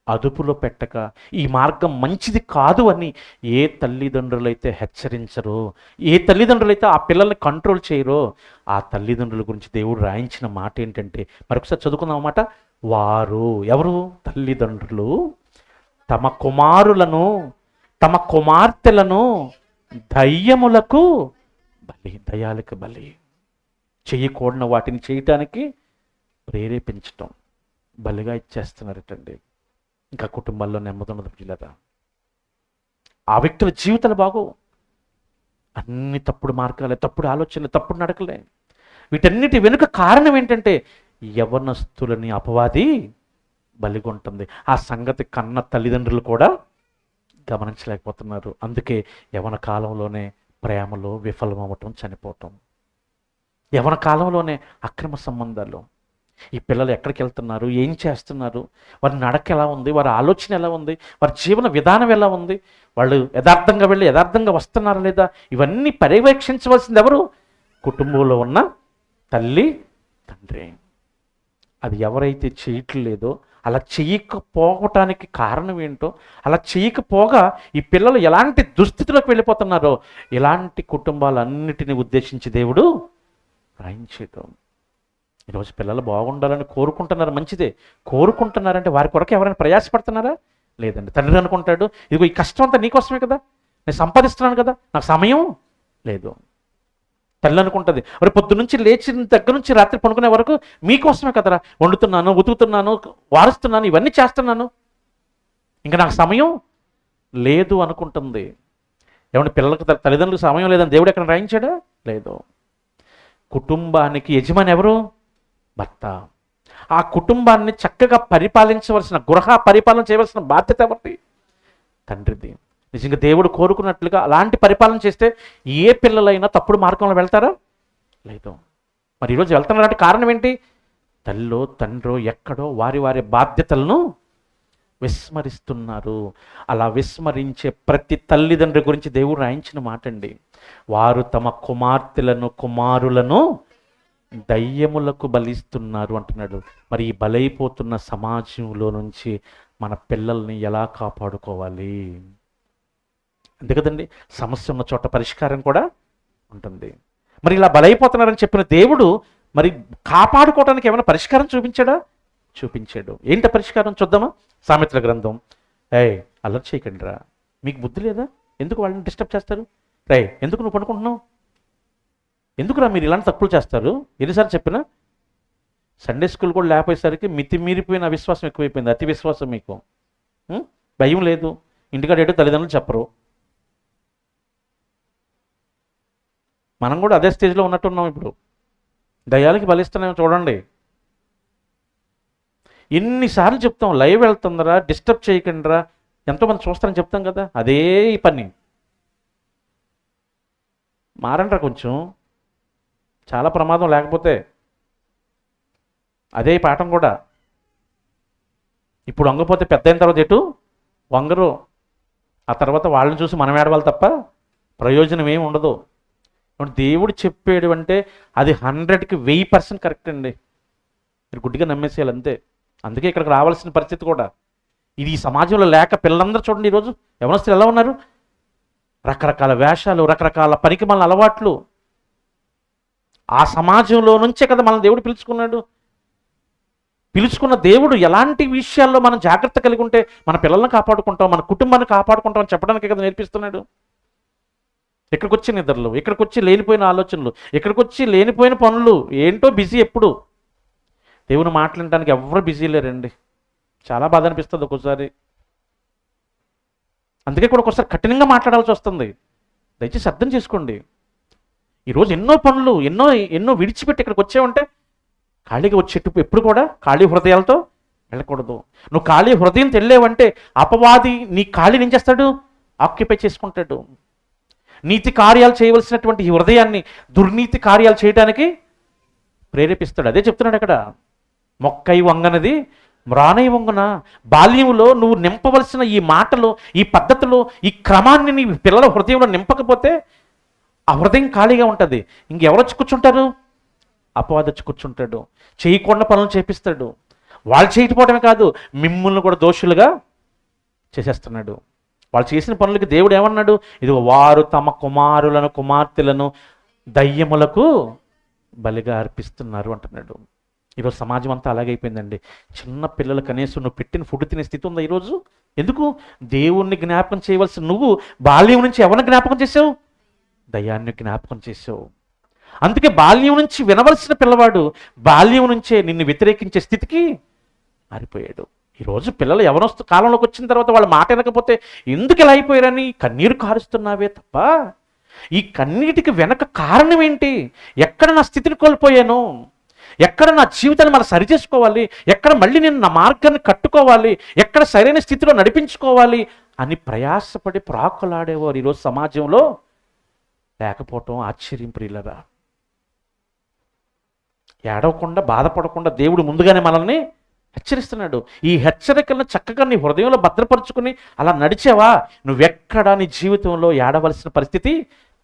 అదుపులో పెట్టక, ఈ మార్గం మంచిది కాదు అని ఏ తల్లిదండ్రులైతే హెచ్చరించరో, ఏ తల్లిదండ్రులైతే ఆ పిల్లల్ని కంట్రోల్ చేయరో, ఆ తల్లిదండ్రుల గురించి దేవుడు రాయించిన మాట ఏంటంటే, మరొకసారి చదువుకుందాం అన్నమాట. వారు ఎవరు? తల్లిదండ్రులు తమ కుమారులను, తమ కుమార్తెలను దయ్యములకు బలి, దయ్యాలకు బలి, చేయకూడని వాటిని చేయటానికి ప్రేరేపించటం, బలిగా ఇచ్చేస్తున్నారటండి. ఇంకా కుటుంబాల్లో నెమ్మది ఉండదు పిల్లల. ఆ వ్యక్తుల జీవితాలు బాగో, అన్ని తప్పుడు మార్గాలే, తప్పుడు ఆలోచనలు, తప్పుడు నడకలే. వీటన్నిటి వెనుక కారణం ఏంటంటే యవనస్తులని అపవాది బలిగొంటుంది. ఆ సంగతి కన్న తల్లిదండ్రులు కూడా గమనించలేకపోతున్నారు. అందుకే యవన కాలంలోనే ప్రేమలో విఫలమవటం, చనిపోవటం, యవన కాలంలోనే అక్రమ సంబంధాలు. ఈ పిల్లలు ఎక్కడికి వెళ్తున్నారు, ఏం చేస్తున్నారు, వారి నడక ఎలా ఉంది, వారి ఆలోచన ఎలా ఉంది, వారి జీవన విధానం ఎలా ఉంది, వాళ్ళు యథార్థంగా వెళ్ళి యథార్థంగా వస్తున్నారా లేదా, ఇవన్నీ పర్యవేక్షించవలసింది ఎవరు? కుటుంబంలో ఉన్న తల్లి, తండ్రి. అది ఎవరైతే చేయట్లేదో, అలా చేయకపోవటానికి కారణం ఏంటో, అలా చేయకపోగా ఈ పిల్లలు ఎలాంటి దుస్థితిలోకి వెళ్ళిపోతున్నారో, ఇలాంటి కుటుంబాలన్నిటిని ఉద్దేశించి దేవుడు రాయించేయటం. ఈరోజు పిల్లలు బాగుండాలని కోరుకుంటున్నారు, మంచిదే. కోరుకుంటున్నారంటే వారి కొరకు ఎవరైనా ప్రయాసపడుతున్నారా? లేదండి. తండ్రి అనుకుంటాడు, ఇదిగో ఈ కష్టం అంతా నీకోసమే కదా, నేను సంపాదిస్తున్నాను కదా, నాకు సమయం లేదు. తల్లి అనుకుంటుంది, మరి పొద్దునుంచి లేచిన దగ్గర నుంచి రాత్రి పడుకునే వరకు మీకోసమే కదరా, వండుతున్నాను, ఉతుకుతున్నాను, వారుస్తున్నాను, ఇవన్నీ చేస్తున్నాను, ఇంకా నాకు సమయం లేదు అనుకుంటుంది. ఏమంటే పిల్లలకు తల్లిదండ్రులకు సమయం లేదని దేవుడు ఎక్కడ రాయించాడా? లేదు. కుటుంబానికి యజమాని ఎవరు? భర్త. ఆ కుటుంబాన్ని చక్కగా పరిపాలించవలసిన, గృహ పరిపాలన చేయవలసిన బాధ్యత ఎవరిది? తండ్రిది. నిజంగా దేవుడు కోరుకున్నట్లుగా అలాంటి పరిపాలన చేస్తే ఏ పిల్లలైనా తప్పుడు మార్గంలో వెళ్తారా? లేదు. మరి ఈరోజు వెళ్తున్నారంటే కారణం ఏంటి? తల్లో తండ్రో ఎక్కడో వారి వారి బాధ్యతలను విస్మరిస్తున్నారు. అలా విస్మరించే ప్రతి తల్లిదండ్రి గురించి దేవుడు రాయించిన మాట అండి. వారు తమ కుమార్తెలను, కుమారులను దయ్యములకు బలిస్తున్నారు అంటున్నాడు. మరి ఈ బలైపోతున్న సమాజంలో నుంచి మన పిల్లల్ని ఎలా కాపాడుకోవాలి? అంతే కదండి. సమస్య ఉన్న చోట పరిష్కారం కూడా ఉంటుంది. మరి ఇలా బలైపోతున్నారని చెప్పిన దేవుడు మరి కాపాడుకోవడానికి ఏమైనా పరిష్కారం చూపించాడా? చూపించాడు. ఏంట పరిష్కారం చూద్దామా? సామెతల గ్రంథం. అల్లరి చేయకండి రా, మీకు బుద్ధి లేదా? ఎందుకు వాళ్ళని డిస్టర్బ్ చేస్తారు? ఎందుకు నువ్వు పడుకుంటున్నావు? ఎందుకురా మీరు ఇలాంటి తప్పులు చేస్తారు? ఎన్నిసార్లు చెప్పినా సండే స్కూల్ కూడా లేకపోయేసరికి మితిమీరిపోయిన అవిశ్వాసం ఎక్కువైపోయింది, అతి విశ్వాసం. మీకు భయం లేదు, ఇంటికాడ ఏటో తల్లిదండ్రులు చెప్పరు. మనం కూడా అదే స్టేజ్లో ఉన్నట్టున్నాం ఇప్పుడు. దయ్యాలకి బలిస్తున్నామో చూడండి. ఎన్నిసార్లు చెప్తాం లైవ్ వెళ్తుందరా, డిస్టర్బ్ చేయకండిరా, ఎంతోమంది చూస్తారని చెప్తాం కదా, అదే ఈ పని. మారండ్రా కొంచెం, చాలా ప్రమాదం. లేకపోతే అదే పాఠం కూడా. ఇప్పుడు వంగపోతే పెద్ద అయిన తర్వాత ఎటు వంగరు. ఆ తర్వాత వాళ్ళని చూసి మనం ఏడవాలి తప్ప ప్రయోజనం ఏమి ఉండదు. దేవుడు చెప్పాడు అంటే అది 100కి 1000% కరెక్ట్ అండి. మీరు గుడ్డిగా నమ్మేసేయాలి అంతే. అందుకే ఇక్కడికి రావాల్సిన పరిస్థితి కూడా ఇది ఈ సమాజంలో లేక. పిల్లలందరూ చూడండి ఈరోజు యవనస్తులు ఎలా ఉన్నారు, రకరకాల వేషాలు, రకరకాల పనికి మన అలవాట్లు. ఆ సమాజంలో నుంచే కదా మన దేవుడు పిలుచుకున్నాడు. పిలుచుకున్న దేవుడు ఎలాంటి విషయాల్లో మనం జాగ్రత్త కలిగి ఉంటే మన పిల్లల్ని కాపాడుకుంటాం, మన కుటుంబాన్ని కాపాడుకుంటాం అని చెప్పడానికి కదా నేర్పిస్తున్నాడు. ఇక్కడికి వచ్చి నిద్రలు, ఇక్కడికి వచ్చి లేనిపోయిన ఆలోచనలు, ఇక్కడికి వచ్చి లేనిపోయిన పనులు, ఏంటో బిజీ. ఎప్పుడు దేవుని మాట్లాడడానికి ఎవరు బిజీ లేరండి. చాలా బాధ అనిపిస్తుంది ఒక్కోసారి. అందుకే కూడా ఒకసారి కఠినంగా మాట్లాడాల్సి వస్తుంది. దయచేసి అర్థం చేసుకోండి. ఈరోజు ఎన్నో పనులు, ఎన్నో ఎన్నో విడిచిపెట్టి ఇక్కడికి వచ్చావంటే ఖాళీగా వచ్చేట్టు ఎప్పుడు కూడా ఖాళీ హృదయాలతో వెళ్ళకూడదు. నువ్వు ఖాళీ హృదయంతో వెళ్ళావంటే అపవాది నీ ఖాళీని ఏం చేస్తాడు, ఆక్యుపై చేసుకుంటాడు. నీతి కార్యాలు చేయవలసినటువంటి ఈ హృదయాన్ని దుర్నీతి కార్యాలు చేయడానికి ప్రేరేపిస్తాడు. అదే చెప్తున్నాడు అక్కడ, మొక్కై వంగనది మ్రానై వంగున. బాల్యంలో నువ్వు నింపవలసిన ఈ మాటలు, ఈ పద్ధతులు, ఈ క్రమాన్ని నీ పిల్లల హృదయంలో నింపకపోతే ఆ హృదయం ఖాళీగా ఉంటుంది. ఇంకెవరు వచ్చి కూర్చుంటారు, అపవాది వచ్చి కూర్చుంటాడు, చేయకుండా పనులు చేపిస్తాడు. వాళ్ళు చేయకపోవడమే కాదు, మిమ్మల్ని కూడా దోషులుగా చేసేస్తున్నాడు. వాళ్ళు చేసిన పనులకి దేవుడు ఏమన్నాడు, ఇది వారు తమ కుమారులను కుమార్తెలను దయ్యములకు బలిగా అర్పిస్తున్నారు అంటున్నాడు. ఈరోజు సమాజం అంతా అలాగే అయిపోయిందండి. చిన్న పిల్లలు కనీసం నువ్వు పెట్టిన ఫుడ్ తినే స్థితి ఉందా ఈరోజు? ఎందుకు? దేవుణ్ణి జ్ఞాపకం చేయవలసిన నువ్వు బాల్యం నుంచి ఎవరిని జ్ఞాపకం చేసావు? దయ్యాన్ని జ్ఞాపకం చేసావు. అందుకే బాల్యం నుంచి వినవలసిన పిల్లవాడు బాల్యం నుంచే నిన్ను వ్యతిరేకించే స్థితికి మారిపోయాడు. ఈరోజు పిల్లలు యవనస్తు కాలంలోకి వచ్చిన తర్వాత వాళ్ళ మాట వినకపోతే ఎందుకు ఇలా అయిపోయారని కన్నీరు కారుస్తున్నావే తప్ప ఈ కన్నీటికి వెనక కారణం ఏంటి? ఎక్కడ నా స్థితిని కోల్పోయాను, ఎక్కడ నా జీవితాన్ని మనం సరిచేసుకోవాలి, ఎక్కడ మళ్ళీ నేను నా మార్గాన్ని కట్టుకోవాలి, ఎక్కడ సరైన స్థితిలో నడిపించుకోవాలి అని ప్రయాసపడి ప్రాకులాడేవారు ఈరోజు సమాజంలో లేకపోవటం ఆశ్చర్యం ప్రియులరా. ఏడవకుండా బాధపడకుండా దేవుడు ముందుగానే మనల్ని హెచ్చరిస్తున్నాడు. ఈ హెచ్చరికలను చక్కగా నీ హృదయంలో భద్రపరుచుకుని అలా నడిచావా, నువ్వెక్కడా నీ జీవితంలో ఏడవలసిన పరిస్థితి,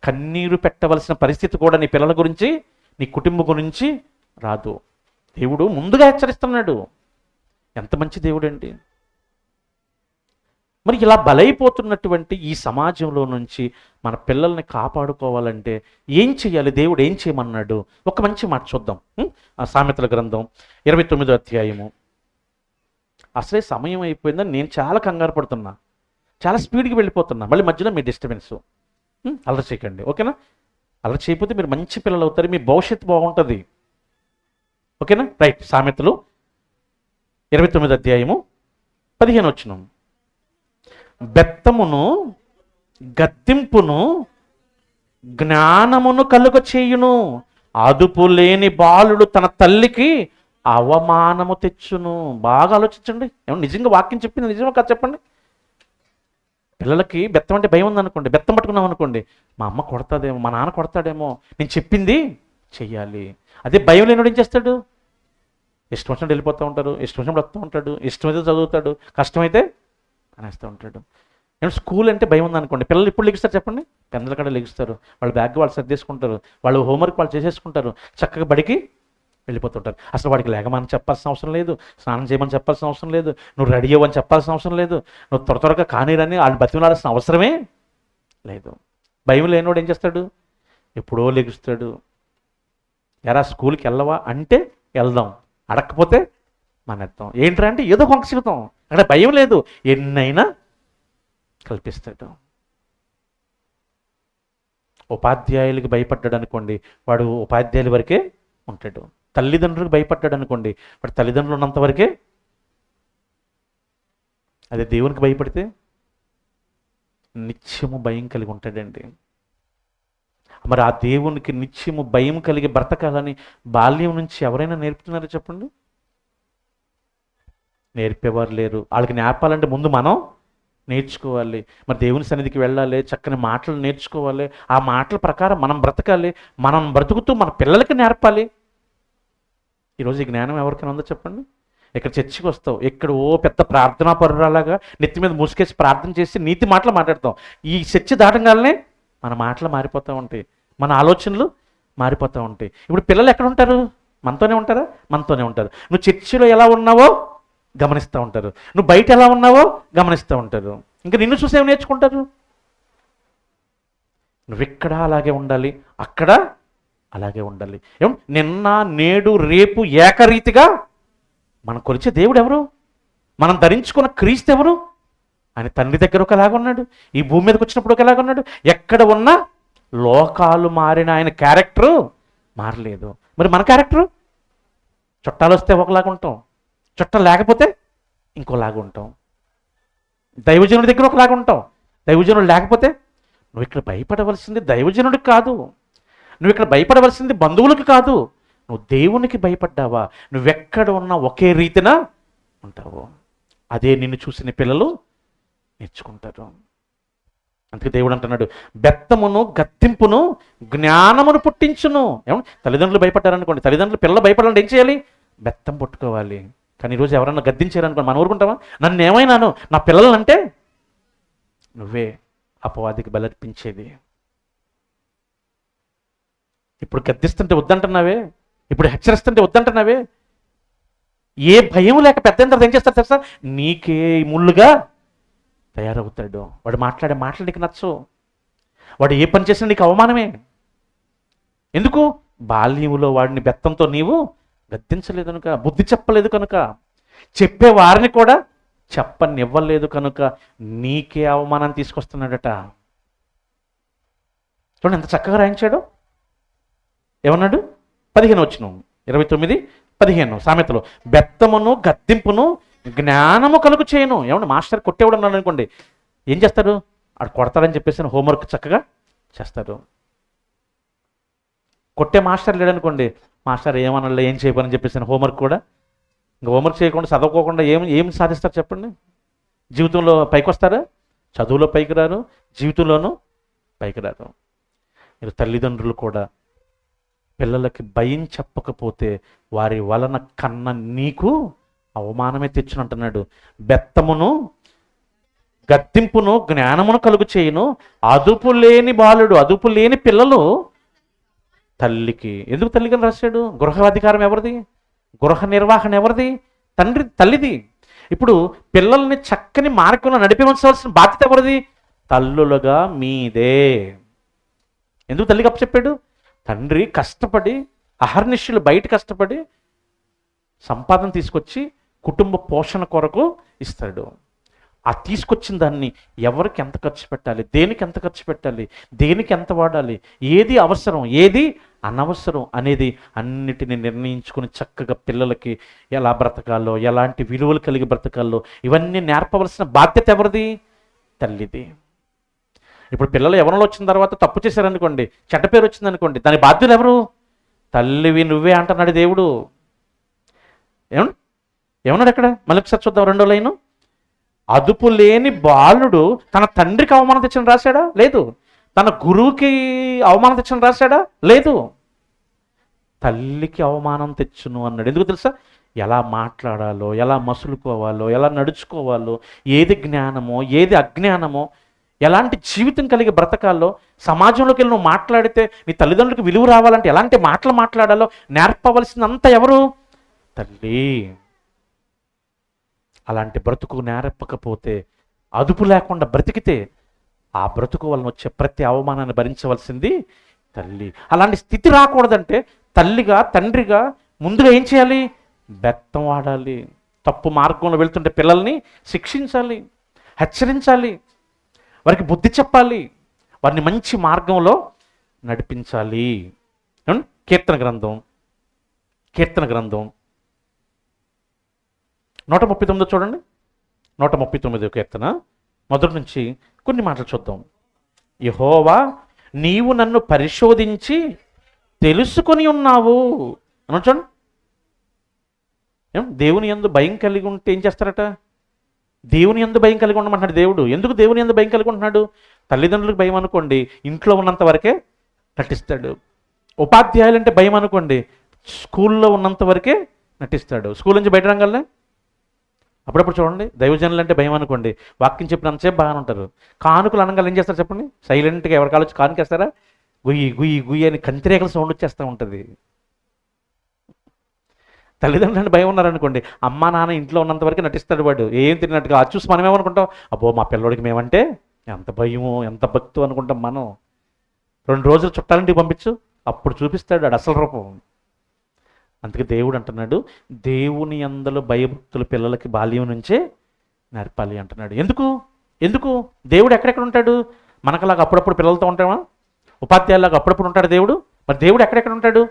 కన్నీరు పెట్టవలసిన పరిస్థితి కూడా నీ పిల్లల గురించి, నీ కుటుంబం గురించి రాదు. దేవుడు ముందుగా హెచ్చరిస్తున్నాడు. ఎంత మంచి దేవుడు అండి. మరి ఇలా బలైపోతున్నటువంటి ఈ సమాజంలో నుంచి మన పిల్లల్ని కాపాడుకోవాలంటే ఏం చేయాలి? దేవుడు ఏం చేయమన్నాడు? ఒక మంచి మాట చూద్దాం. ఆ సామెతల గ్రంథం 29వ అధ్యాయము. అసలే సమయం అయిపోయిందని నేను చాలా కంగారు పడుతున్నా, చాలా స్పీడ్గా వెళ్ళిపోతున్నా. మళ్ళీ మధ్యలో మీ డిస్టర్బెన్స్. అల్లరి చేయకండి, ఓకేనా? అల్లరి చేయకపోతే మీరు మంచి పిల్లలు అవుతారు, మీ భవిష్యత్తు బాగుంటుంది, ఓకేనా? రైట్. సామెతలు 29వ అధ్యాయము 15వ వచనం. బెత్తమును గద్దింపును జ్ఞానమును కలుగ చేయును, అదుపు లేని బాలుడు తన తల్లికి అవమానము తెచ్చును. బాగా ఆలోచించండి. ఏమన్నా నిజంగా వాక్యం చెప్పింది నిజమో కాదు చెప్పండి. పిల్లలకి బెత్తం అంటే భయం ఉందనుకోండి, బెత్తం పట్టుకున్నాం అనుకోండి, మా అమ్మ కొడతాదేమో, మా నాన్న కొడతాడేమో, నేను చెప్పింది చెయ్యాలి. అదే భయం లేనివాడు ఏం చేస్తాడు? ఇష్టం వచ్చినట్టు వెళ్ళిపోతూ ఉంటారు, ఇష్టం వచ్చినప్పుడు వస్తూ ఉంటాడు, ఇష్టమైతే చదువుతాడు, కష్టమైతే అనేస్తూ ఉంటాడు. నేను స్కూల్ అంటే భయం ఉందనుకోండి, పిల్లలు ఇప్పుడు లెగిస్తారు చెప్పండి? పెద్దల కాడ లెగిస్తారు, వాళ్ళ బ్యాగ్ వాళ్ళు సర్దేసుకుంటారు, వాళ్ళు హోంవర్క్ వాళ్ళు చేసేసుకుంటారు, చక్కగా బడికి వెళ్ళిపోతుంటారు. అసలు వాడికి లేగమని చెప్పాల్సిన అవసరం లేదు, స్నానం చేయమని చెప్పాల్సిన అవసరం లేదు, నువ్వు రెడీ అవ్వని చెప్పాల్సిన అవసరం లేదు, నువ్వు త్వరగా కానీరని వాళ్ళు బతిమలాడాల్సిన అవసరమే లేదు. భయం లేనివాడు ఏం చేస్తాడు? ఎప్పుడో లెగుస్తాడు. ఎరా స్కూల్కి వెళ్ళవా అంటే వెళ్దాం, అడగకపోతే మానేద్దాం. ఏంట్రా అంటే ఏదో కొంక చెబుతాం. అక్కడ భయం లేదు, ఎన్నైనా కల్పిస్తాడు. ఉపాధ్యాయులకి భయపడ్డాడు అనుకోండి, వాడు ఉపాధ్యాయుల వరకే ఉంటాడు. తల్లిదండ్రులకు భయపడ్డాడు అనుకోండి, వాడు తల్లిదండ్రులు ఉన్నంత వరకే. అదే దేవునికి భయపడితే నిత్యము భయం కలిగి ఉంటాడండి. మరి ఆ దేవునికి నిత్యము భయం కలిగి బ్రతకాలని బాల్యం నుంచి ఎవరైనా నేర్పుతున్నారో చెప్పండి? నేర్పేవారు లేరు. వాళ్ళకి నేర్పాలంటే ముందు మనం నేర్చుకోవాలి. మరి దేవుని సన్నిధికి వెళ్ళాలి, చక్కని మాటలు నేర్చుకోవాలి, ఆ మాటల ప్రకారం మనం బ్రతకాలి, మనం బ్రతుకుతూ మన పిల్లలకి నేర్పాలి. ఈరోజు ఈ జ్ఞానం ఎవరికైనా ఉందో చెప్పండి? ఇక్కడ చర్చికి వస్తావు, ఇక్కడ పెద్ద ప్రార్థనా పరురాలాగా నెత్తి మీద ముసుకేసి ప్రార్థన చేసి నీతి మాటలు మాట్లాడతాం. ఈ చర్చి దాటంగానే మన మాటలు మారిపోతూ ఉంటాయి, మన ఆలోచనలు మారిపోతూ ఉంటాయి. ఇప్పుడు పిల్లలు ఎక్కడ ఉంటారు? మనతోనే ఉంటారా? మనతోనే ఉంటారు. నువ్వు చర్చిలో ఎలా ఉన్నావో గమనిస్తూ ఉంటారు, నువ్వు బయట ఎలా ఉన్నావో గమనిస్తూ ఉంటారు. ఇంకా నిన్ను చూసి ఏమి నేర్చుకుంటారు? నువ్వు ఇక్కడ అలాగే ఉండాలి, అక్కడ అలాగే ఉండాలి. నిన్న నేడు రేపు ఏకరీతిగా మనం కొలిచే దేవుడు ఎవరు? మనం ధరించుకున్న క్రీస్తు ఎవరు? ఆయన తండ్రి దగ్గర ఒకలాగా ఉన్నాడు, ఈ భూమి మీదకి వచ్చినప్పుడు ఒకలాగా ఉన్నాడు. ఎక్కడ ఉన్నా లోకాలు మారిన ఆయన క్యారెక్టరు మారలేదు. మరి మన క్యారెక్టరు? చుట్టాలు వస్తే ఒకలాగా ఉంటాం, చుట్టాలు లేకపోతే ఇంకోలాగా ఉంటాం. దైవజనుడి దగ్గర ఒకలాగా ఉంటాం, దైవజనుడు లేకపోతే. నువ్వు ఇక్కడ భయపడవలసింది దైవజనుడికి కాదు, నువ్వు ఇక్కడ భయపడవలసింది బంధువులకు కాదు, నువ్వు దేవునికి భయపడ్డావా, నువ్వెక్కడ ఉన్నా ఒకే రీతిన ఉంటావు. అదే నిన్ను చూసిన పిల్లలు నేర్చుకుంటారు. అందుకే దేవుడు అంటున్నాడు, బెత్తమును గద్దింపును జ్ఞానమును పుట్టించును. తల్లిదండ్రులు భయపడ్డారనుకోండి, తల్లిదండ్రులు పిల్లలు భయపడాలంటే ఏం చేయాలి? బెత్తం పట్టుకోవాలి. కానీ ఈరోజు ఎవరన్నా గద్దించారనుకోండి, మనం ఊరుకుంటామా? నన్ను ఏమైనాను, నా పిల్లలంటే నువ్వే అపవాదికి బలర్పించేది. ఇప్పుడు గద్దిస్తుంటే వద్దంటున్నావే, ఇప్పుడు హెచ్చరిస్తుంటే వద్దంటున్నావే. ఏ భయం లేక పెద్ద ఎంత ఏం చేస్తారు తెలుసా? నీకే ముళ్ళుగా తయారవుతాడు. వాడు మాట్లాడే మాటలు నీకు నచ్చవు, వాడు ఏ పని చేసినా నీకు అవమానమే. ఎందుకు? బాల్యంలో వాడిని బెత్తంతో నీవు గద్దించలేదు కనుక, బుద్ధి చెప్పలేదు కనుక, చెప్పే వారిని కూడా చెప్పనివ్వలేదు కనుక నీకే అవమానం తీసుకొస్తున్నాడట. చూడండి ఎంత చక్కగా రాయించాడు. ఏమన్నాడు? 15 వచనం, 29:15 సామెతలో, బెత్తమును గద్దింపును జ్ఞానము కలుగు చేయను. ఏమన్నా మాస్టర్ కొట్టేవాడు అన్నాడు అనుకోండి, ఏం చేస్తారు? ఆడు కొడతాడని చెప్పేసి హోంవర్క్ చక్కగా చేస్తారు. కొట్టే మాస్టర్ లేడనుకోండి, మాస్టర్ ఏమన్నా ఏం చేయమని చెప్పేసి హోంవర్క్ కూడా, ఇంకా హోంవర్క్ చేయకుండా చదవుకోకుండా ఏం సాధిస్తారు చెప్పండి? జీవితంలో పైకి వస్తారా? చదువులో పైకి రారు, జీవితంలోనూ పైకి రారు. మీరు తల్లిదండ్రులు కూడా పిల్లలకి భయం చెప్పకపోతే వారి వలన కన్న నీకు అవమానమే తెచ్చునంటున్నాడు. బెత్తమును గద్దింపును జ్ఞానమును కలుగు చేయును. అదుపు లేని బాలుడు, అదుపు లేని పిల్లలు తల్లికి. ఎందుకు తల్లికి రాశాడు? గృహాధికారం ఎవరిది? గృహ నిర్వహణ ఎవరిది? తల్లిది. ఇప్పుడు పిల్లల్ని చక్కని మార్గంలో నడిపించవలసిన బాధ్యత ఎవరిది? తల్లులుగా మీదే. ఎందుకు తల్లికి అప్పచెప్పాడు? తండ్రి కష్టపడి అహర్నిశలు బయట కష్టపడి సంపాదన తీసుకొచ్చి కుటుంబ పోషణ కొరకు ఇస్తాడు. ఆ తీసుకొచ్చిన దాన్ని ఎవరికి ఎంత ఖర్చు పెట్టాలి, దేనికి ఎంత ఖర్చు పెట్టాలి, దేనికి ఎంత వాడాలి, ఏది అవసరం ఏది అనవసరం అనేది అన్నిటిని నిర్ణయించుకుని చక్కగా పిల్లలకి ఎలా బ్రతకాలో, ఎలాంటి విలువలు కలిగి బ్రతకాలో ఇవన్నీ నేర్పవలసిన బాధ్యత ఎవరిది? తల్లిది. ఇప్పుడు పిల్లలు యవ్వనంలో వచ్చిన తర్వాత తప్పు చేశారనుకోండి, చెడ్డ పేరు వచ్చిందనుకోండి, దాని బాధ్యులు ఎవరు? తల్లివి నువ్వే అంటున్నాడు దేవుడు. ఏమన్నాడు అక్కడ? మళ్ళీ ఒకసారి చూద్దాం, 2వ లైను. అదుపు లేని బాలుడు తన తండ్రికి అవమానం తెచ్చని రాశాడా? లేదు. తన గురువుకి అవమానం తెచ్చని రాశాడా? లేదు. తల్లికి అవమానం తెచ్చును అన్నాడు. ఎందుకు తెలుసా? ఎలా మాట్లాడాలో, ఎలా మసులుకోవాలో, ఎలా నడుచుకోవాలో, ఏది జ్ఞానమో ఏది అజ్ఞానమో, ఎలాంటి జీవితం కలిగి బ్రతకాలో, సమాజంలోకి వెళ్ళి నువ్వు మాట్లాడితే నీ తల్లిదండ్రులకు విలువ రావాలంటే ఎలాంటి మాటలు మాట్లాడాలో నేర్పవలసిందంతా ఎవరు? తల్లి. అలాంటి బ్రతుకు నేర్పకపోతే, అదుపు లేకుండా బ్రతికితే ఆ బ్రతుకు వలన వచ్చే ప్రతి అవమానాన్ని భరించవలసింది తల్లి. అలాంటి స్థితి రాకూడదంటే తల్లిగా తండ్రిగా ముందుగా ఏం చేయాలి? బెత్తం వాడాలి. తప్పు మార్గంలో వెళ్తుంటే పిల్లల్ని శిక్షించాలి, హెచ్చరించాలి, వారికి బుద్ధి చెప్పాలి, వారిని మంచి మార్గంలో నడిపించాలి. కీర్తన గ్రంథం 139 చూడండి. 139 కీర్తన మొదటి నుంచి కొన్ని మాటలు చూద్దాం. యెహోవా, నీవు నన్ను పరిశోధించి తెలుసుకొని ఉన్నావు అని చూడండి. దేవుని యందు భయం కలిగి ఉంటే ఏం చేస్తారట? దేవుని యందు భయం కలిగి ఉండమంటున్నాడు దేవుడు. ఎందుకు దేవుని యందు భయం కలిగి ఉంటున్నాడు? తల్లిదండ్రులకు భయం అనుకోండి, ఇంట్లో ఉన్నంత వరకే నటిస్తాడు. ఉపాధ్యాయులు అంటే భయం అనుకోండి, స్కూల్లో ఉన్నంత వరకే నటిస్తాడు. స్కూల్ నుంచి బయట రంగాలనే అప్పుడప్పుడు చూడండి, దైవజనులు అంటే భయం అనుకోండి, వాక్యం చెప్పినంతసేపు బాగానే ఉంటారు. కానుకలు అనగానే ఏం చేస్తారు చెప్పండి? సైలెంట్గా ఎవరి కాలు వచ్చి కానుకేస్తారా? గుయ్యి గుయ్యి గుయ్యి అని కంతిరేకల సౌండ్ వచ్చేస్తూ ఉంటుంది. తల్లిదండ్రులు అంటే భయం ఉన్నారనుకోండి, అమ్మ నాన్న ఇంట్లో ఉన్నంత వరకు నటిస్తాడు వాడు, ఏం తిన్నట్టుగా. అది చూసి మనం ఏమనుకుంటాం? అబ్బో మా పిల్లోడికి మేమంటే ఎంత భయమో ఎంత భక్తు అనుకుంటాం మనం. 2 రోజులు చుట్టాలంటికి పంపించు, అప్పుడు చూపిస్తాడు వాడు అసలు రూపం. అందుకే దేవుడు అంటున్నాడు, దేవుని యందల భయభక్తుల పిల్లలకి బాల్యం నుంచే నేర్పాలి అంటున్నాడు. ఎందుకు దేవుడు ఎక్కడెక్కడ ఉంటాడు? మనకలాగా అప్పుడప్పుడు పిల్లలతో ఉంటామా? ఉపాధ్యాయులాగా అప్పుడప్పుడు ఉంటాడు దేవుడు. మరి దేవుడు ఎక్కడెక్కడ ఉంటాడు?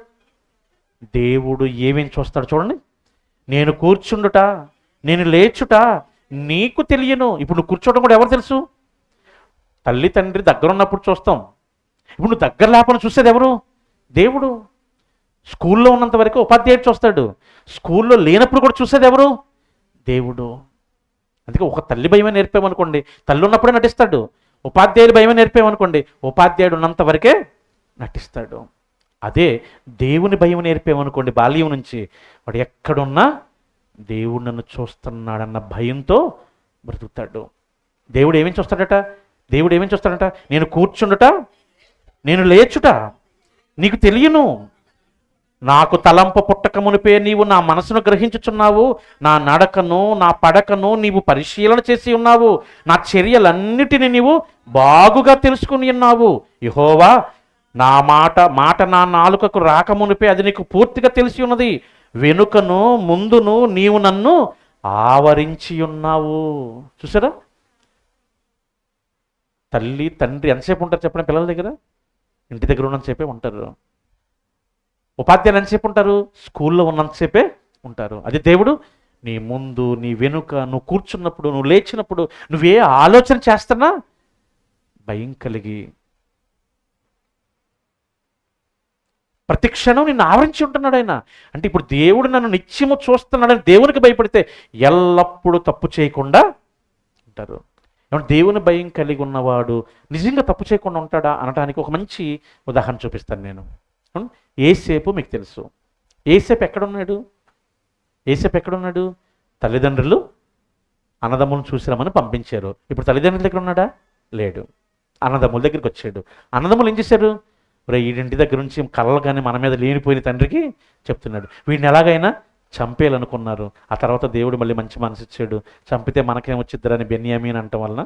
దేవుడు ఏమేం చూస్తాడు చూడండి. నేను కూర్చుండుట, నేను లేచుట నీకు తెలియను. ఇప్పుడు నువ్వు కూర్చోవడం కూడా ఎవరు తెలుసు? తల్లి తండ్రి దగ్గర ఉన్నప్పుడు చూస్తాం. ఇప్పుడు నువ్వు దగ్గర లేకుండా చూసేది ఎవరు? దేవుడు. స్కూల్లో ఉన్నంత వరకు ఉపాధ్యాయుడు చూస్తాడు, స్కూల్లో లేనప్పుడు కూడా చూసేది ఎవరు? దేవుడు. అందుకే ఒక తల్లి భయమే నేర్పామనుకోండి, తల్లి ఉన్నప్పుడే నటిస్తాడు. ఉపాధ్యాయుడు భయమే నేర్పామనుకోండి, ఉపాధ్యాయుడు ఉన్నంత వరకే నటిస్తాడు. అదే దేవుని భయం నేర్పామనుకోండి బాల్యం నుంచి, వాడు ఎక్కడున్నా దేవుడు నన్ను చూస్తున్నాడన్న భయంతో బ్రతుకుతాడు. దేవుడు ఏమేమి చూస్తాడట? నేను కూర్చుండుట, నేను లేచుట నీకు తెలియను. నాకు తలంపు పుట్టక మునిపే నీవు నా మనసును గ్రహించుచున్నావు. నా నడకను నా పడకను నీవు పరిశీలన చేసి ఉన్నావు. నా చర్యలన్నిటిని నీవు బాగుగా తెలుసుకుని ఉన్నావు. యెహోవా, నా మాట నా నాలుకకు రాకమునిపే అది నీకు పూర్తిగా తెలిసి ఉన్నది. వెనుకను ముందును నీవు నన్ను ఆవరించి ఉన్నావు. చూసారా? తల్లి తండ్రి ఎంతసేపు ఉంటారు చెప్పండి పిల్లల దగ్గర? ఇంటి దగ్గర ఉన్నంతసేపే ఉంటారు. ఉపాధ్యాయులు ఎంతసేపు ఉంటారు? స్కూల్లో ఉన్నంతసేపే ఉంటారు. అది దేవుడు నీ ముందు నీ వెనుక, నువ్వు కూర్చున్నప్పుడు, నువ్వు లేచినప్పుడు, నువ్వే ఆలోచన చేస్తున్నా భయం కలిగి ప్రతి క్షణం నిన్ను ఆవరించి ఉంటున్నాడు ఆయన. అంటే ఇప్పుడు దేవుడు నన్ను నిత్యము చూస్తున్నాడని దేవునికి భయపడితే ఎల్లప్పుడూ తప్పు చేయకుండా ఉంటారు. ఏమంటే దేవుని భయం కలిగి ఉన్నవాడు నిజంగా తప్పు చేయకుండా ఉంటాడా అనడానికి ఒక మంచి ఉదాహరణ చూపిస్తాను నేను. ఏసేపు మీకు తెలుసు. ఏసేపు ఎక్కడున్నాడు? తల్లిదండ్రులు అన్నదమ్ములను చూసిరామని పంపించారు. ఇప్పుడు తల్లిదండ్రుల దగ్గర ఉన్నాడా? లేడు. అన్నదమ్ముల దగ్గరికి వచ్చాడు. అన్నదమ్ములు ఏం చేశారు? ఈడింటి దగ్గర నుంచి కళ్ళలు కానీ మన మీద లేనిపోయిన తండ్రికి చెప్తున్నాడు. వీడిని ఎలాగైనా చంపేయాలనుకున్నారు. ఆ తర్వాత దేవుడు మళ్ళీ మంచి మనసు ఇచ్చాడు. చంపితే మనకేం వచ్చిద్దరని బెన్యామీన్ అంటం వలన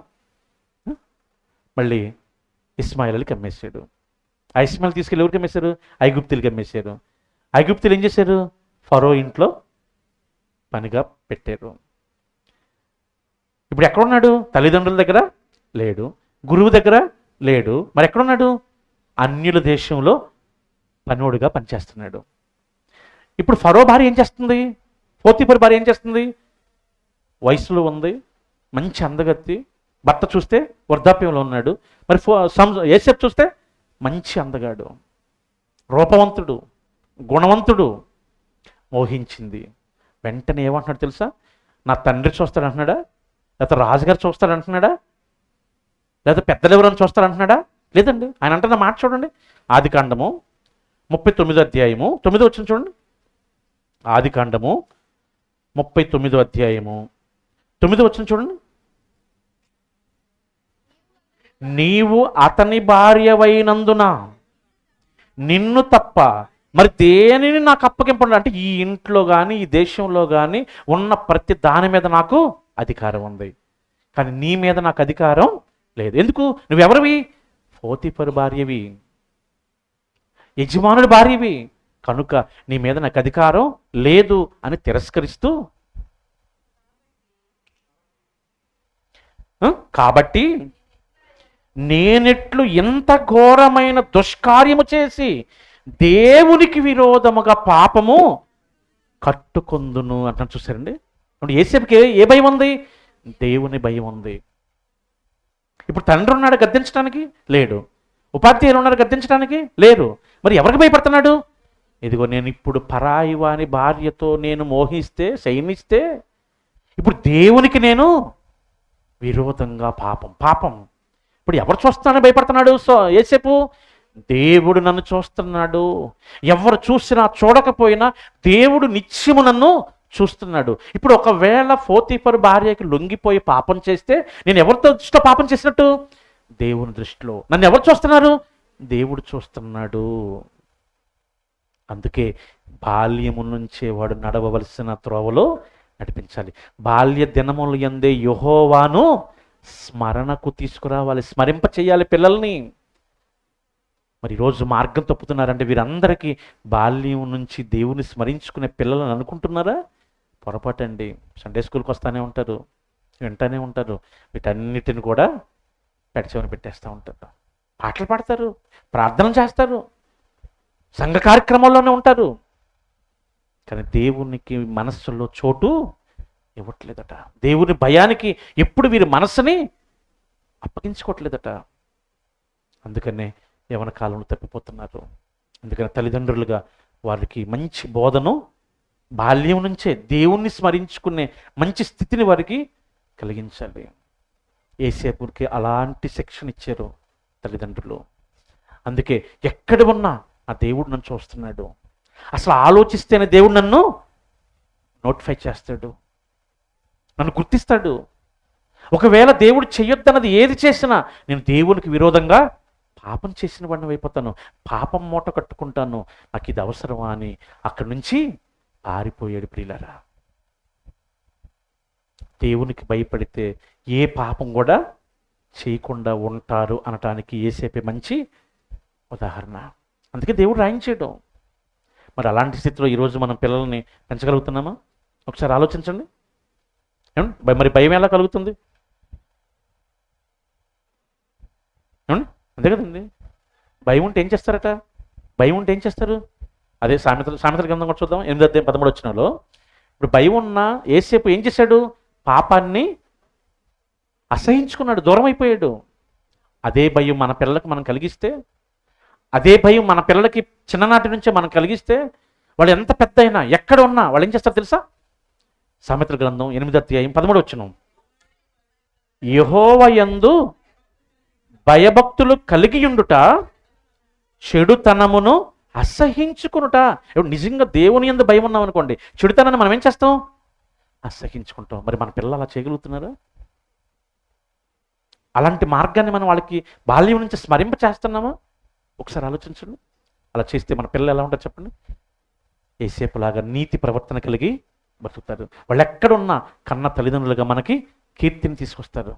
మళ్ళీ ఇస్మాయిల్కి అమ్మేశాడు. ఆ ఇస్మాయిల్ తీసుకెళ్ళి ఎవరికి అమ్మేశారు? ఐగుప్తులకి అమ్మేశారు. ఐగుప్తులు ఏం చేశారు? ఫరో ఇంట్లో పనిగా పెట్టారు. ఇప్పుడు ఎక్కడున్నాడు? తల్లిదండ్రుల దగ్గర లేడు, గురువు దగ్గర లేడు. మరి ఎక్కడున్నాడు? అన్యుల దేశంలో పనోడుగా పనిచేస్తున్నాడు. ఇప్పుడు ఫరో భార్య ఏం చేస్తుంది? పోతీఫర్ భార్య ఏం చేస్తుంది? వయసులో ఉంది, మంచి అందగత్తి. భర్త చూస్తే వృద్ధాప్యంలో ఉన్నాడు. మరి యోసేపు చూస్తే మంచి అందగాడు, రూపవంతుడు, గుణవంతుడు. మోహించింది. వెంటనే ఏమంటున్నాడు తెలుసా? నా తండ్రి చూస్తాడంటున్నాడా? లేకపోతే రాజుగారు చూస్తాడంటున్నాడా? లేకపోతే పెద్దలు ఎవరైనా చూస్తాడంటున్నాడా? లేదండి. ఆయన అంటున్న మాట చూడండి. ఆదికాండము 39వ అధ్యాయము 9వ వచనం చూడండి. ఆదికాండము 39వ అధ్యాయము 9వ వచనం చూడండి. నీవు అతని భార్యవైనందున నిన్ను తప్ప మరి దేనిని నాకు అప్పగింపండి. అంటే ఈ ఇంట్లో కానీ ఈ దేశంలో కానీ ఉన్న ప్రతి దాని మీద నాకు అధికారం ఉంది, కానీ నీ మీద నాకు అధికారం లేదు. ఎందుకు? నువ్వెవరివి? పోతీఫరు భార్యవి, యజమానుడి భార్యవి, కనుక నీ మీద నాకు అధికారం లేదు అని తిరస్కరిస్తూ, కాబట్టి నేనెట్లు ఎంత ఘోరమైన దుష్కార్యము చేసి దేవునికి విరోధముగా పాపము కట్టుకొందును అంటాను. చూసారండి? ఇప్పుడు యేసేపుకి ఏ భయం ఉంది? దేవుని భయం ఉంది. ఇప్పుడు తండ్రి ఉన్నాడు గద్దించడానికి? లేడు. ఉపాధ్యాయులు ఉన్నారు గద్దించడానికి? లేరు. మరి ఎవరికి భయపడుతున్నాడు? ఇదిగో నేను ఇప్పుడు పరాయి వాని భార్యతో నేను మోహిస్తే శయనిస్తే ఇప్పుడు దేవునికి నేను విరోధంగా పాపం ఇప్పుడు ఎవరు చూస్తున్నాడని భయపడుతున్నాడు యేసేపు? దేవుడు నన్ను చూస్తున్నాడు. ఎవరు చూసినా చూడకపోయినా దేవుడు నిత్యము నన్ను చూస్తున్నాడు. ఇప్పుడు ఒకవేళ పోతీఫరు భార్యకి లొంగిపోయి పాపం చేస్తే నేను ఎవరితో దృష్టిలో పాపం చేసినట్టు? దేవుని దృష్టిలో. నన్ను ఎవరు చూస్తున్నారు? దేవుడు చూస్తున్నాడు. అందుకే బాల్యము నుంచే వాడు నడవవలసిన త్రోవలో నడిపించాలి. బాల్య దినములు యందే యెహోవాను స్మరణకు తీసుకురావాలి, స్మరింప చేయాలి పిల్లల్ని. మరి ఈరోజు మార్గం తప్పుతున్నారంటే వీరందరికీ బాల్యం నుంచి దేవుని స్మరించుకునే పిల్లలను అనుకుంటున్నారా? పొరపాటండి. సండే స్కూల్కి వస్తూనే ఉంటారు, వింటూనే ఉంటారు, వీటన్నిటిని కూడా పెడచెవిన పెట్టేస్తూ ఉంటారు. పాటలు పాడతారు, ప్రార్థన చేస్తారు, సంఘ కార్యక్రమాల్లోనే ఉంటారు, కానీ దేవునికి మనస్సులో చోటు ఇవ్వట్లేదట. దేవుని భయానికి ఎప్పుడు వీరి మనస్సుని అప్పగించుకోవట్లేదట. అందుకనే యవ్వన కాలంలో తప్పిపోతున్నారు. అందుకని తల్లిదండ్రులుగా వారికి మంచి బోధను బాల్యం నుంచే దేవుణ్ణి స్మరించుకునే మంచి స్థితిని వారికి కలిగించాలి. యేసేపుకి అలాంటి శిక్షణ ఇచ్చారు తల్లిదండ్రులు. అందుకే ఎక్కడ ఉన్నా ఆ దేవుడు నన్ను చూస్తున్నాడు, అసలు ఆలోచిస్తేనే దేవుడు నన్ను నోటిఫై చేస్తాడు, నన్ను గుర్తిస్తాడు. ఒకవేళ దేవుడు చెయ్యొద్దన్నది ఏది చేసినా నేను దేవునికి విరోధంగా పాపం చేసిన వాడిని అయిపోతాను, పాపం మూట కట్టుకుంటాను, నాకు ఇది అవసరమా అని అక్కడి నుంచి పారిపోయాడు. ప్రియులారా, దేవునికి భయపడితే ఏ పాపం కూడా చేయకుండా ఉంటారు అనటానికి యేసేపే మంచి ఉదాహరణ. అందుకే దేవుడు రాయించేయడం. మరి అలాంటి స్థితిలో ఈరోజు మనం పిల్లల్ని పెంచగలుగుతున్నామా? ఒకసారి ఆలోచించండి. మరి భయం ఎలా కలుగుతుంది? అంతే కదండి. భయం ఉంటే ఏం చేస్తారట? భయం ఉంటే ఏం చేస్తారు? అదే సామెతల గ్రంథం కూడా చూద్దాం, 8:13 వచ్చినాలో. ఇప్పుడు భయం ఉన్న యేసేపు ఏం చేశాడు? పాపాన్ని అసహించుకున్నాడు, దూరం అయిపోయాడు. అదే భయం మన పిల్లలకు మనం కలిగిస్తే, అదే భయం మన పిల్లలకి చిన్ననాటి నుంచే మనం కలిగిస్తే, వాళ్ళు ఎంత పెద్ద అయినా ఎక్కడ ఉన్నా వాళ్ళు ఏం చేస్తారు తెలుసా? సామెతల గ్రంథం 8:13 యెహోవా యందు భయభక్తులు కలిగియుండుట చెడుతనమును అసహించుకునుట. ఇప్పుడు నిజంగా దేవుని యందు భయం ఉన్నాం అనుకోండి, చెడుతనాన్ని మనం ఏం చేస్తాం? అసహించుకుంటాం. మరి మన పిల్లలు అలా చేయగలుగుతున్నారా? అలాంటి మార్గాన్ని మనం వాళ్ళకి బాల్యం నుంచి స్మరింప చేస్తున్నామా? ఒకసారి ఆలోచించండి. అలా చేస్తే మన పిల్లలు ఎలా ఉంటారు చెప్పండి? యేసేపులాగా నీతి ప్రవర్తన కలిగి బతుకుతారు. వాళ్ళు ఎక్కడున్నా కన్న తల్లిదండ్రులుగా మనకి కీర్తిని తీసుకొస్తారు.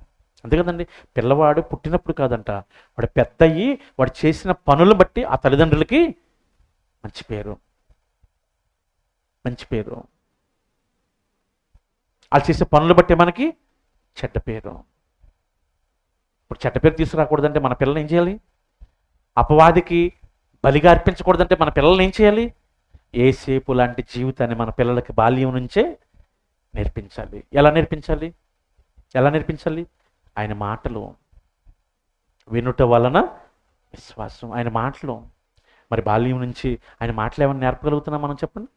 అంతే కదండి. పిల్లవాడు పుట్టినప్పుడు కాదంట, వాడు పెద్ద అయ్యి వాడు చేసిన పనులను బట్టి ఆ తల్లిదండ్రులకి మంచి పేరు. వాళ్ళు చేసే పనులు బట్టి మనకి చెడ్డ పేరు. ఇప్పుడు చెడ్డ పేరు తీసుకురాకూడదంటే మన పిల్లల్ని ఏం చేయాలి? అపవాదికి బలిగా అర్పించకూడదంటే మన పిల్లల్ని ఏం చేయాలి? యేసేపు లాంటి జీవితాన్ని మన పిల్లలకి బాల్యం నుంచే నేర్పించాలి. ఎలా నేర్పించాలి? ఆయన మాటలు వినుట వలన విశ్వాసం. ఆయన మాటలు. మరి బాల్యం నుంచి ఆయన మాటలు ఏమైనా నేర్పగలుగుతున్నాం మనం చెప్పండి?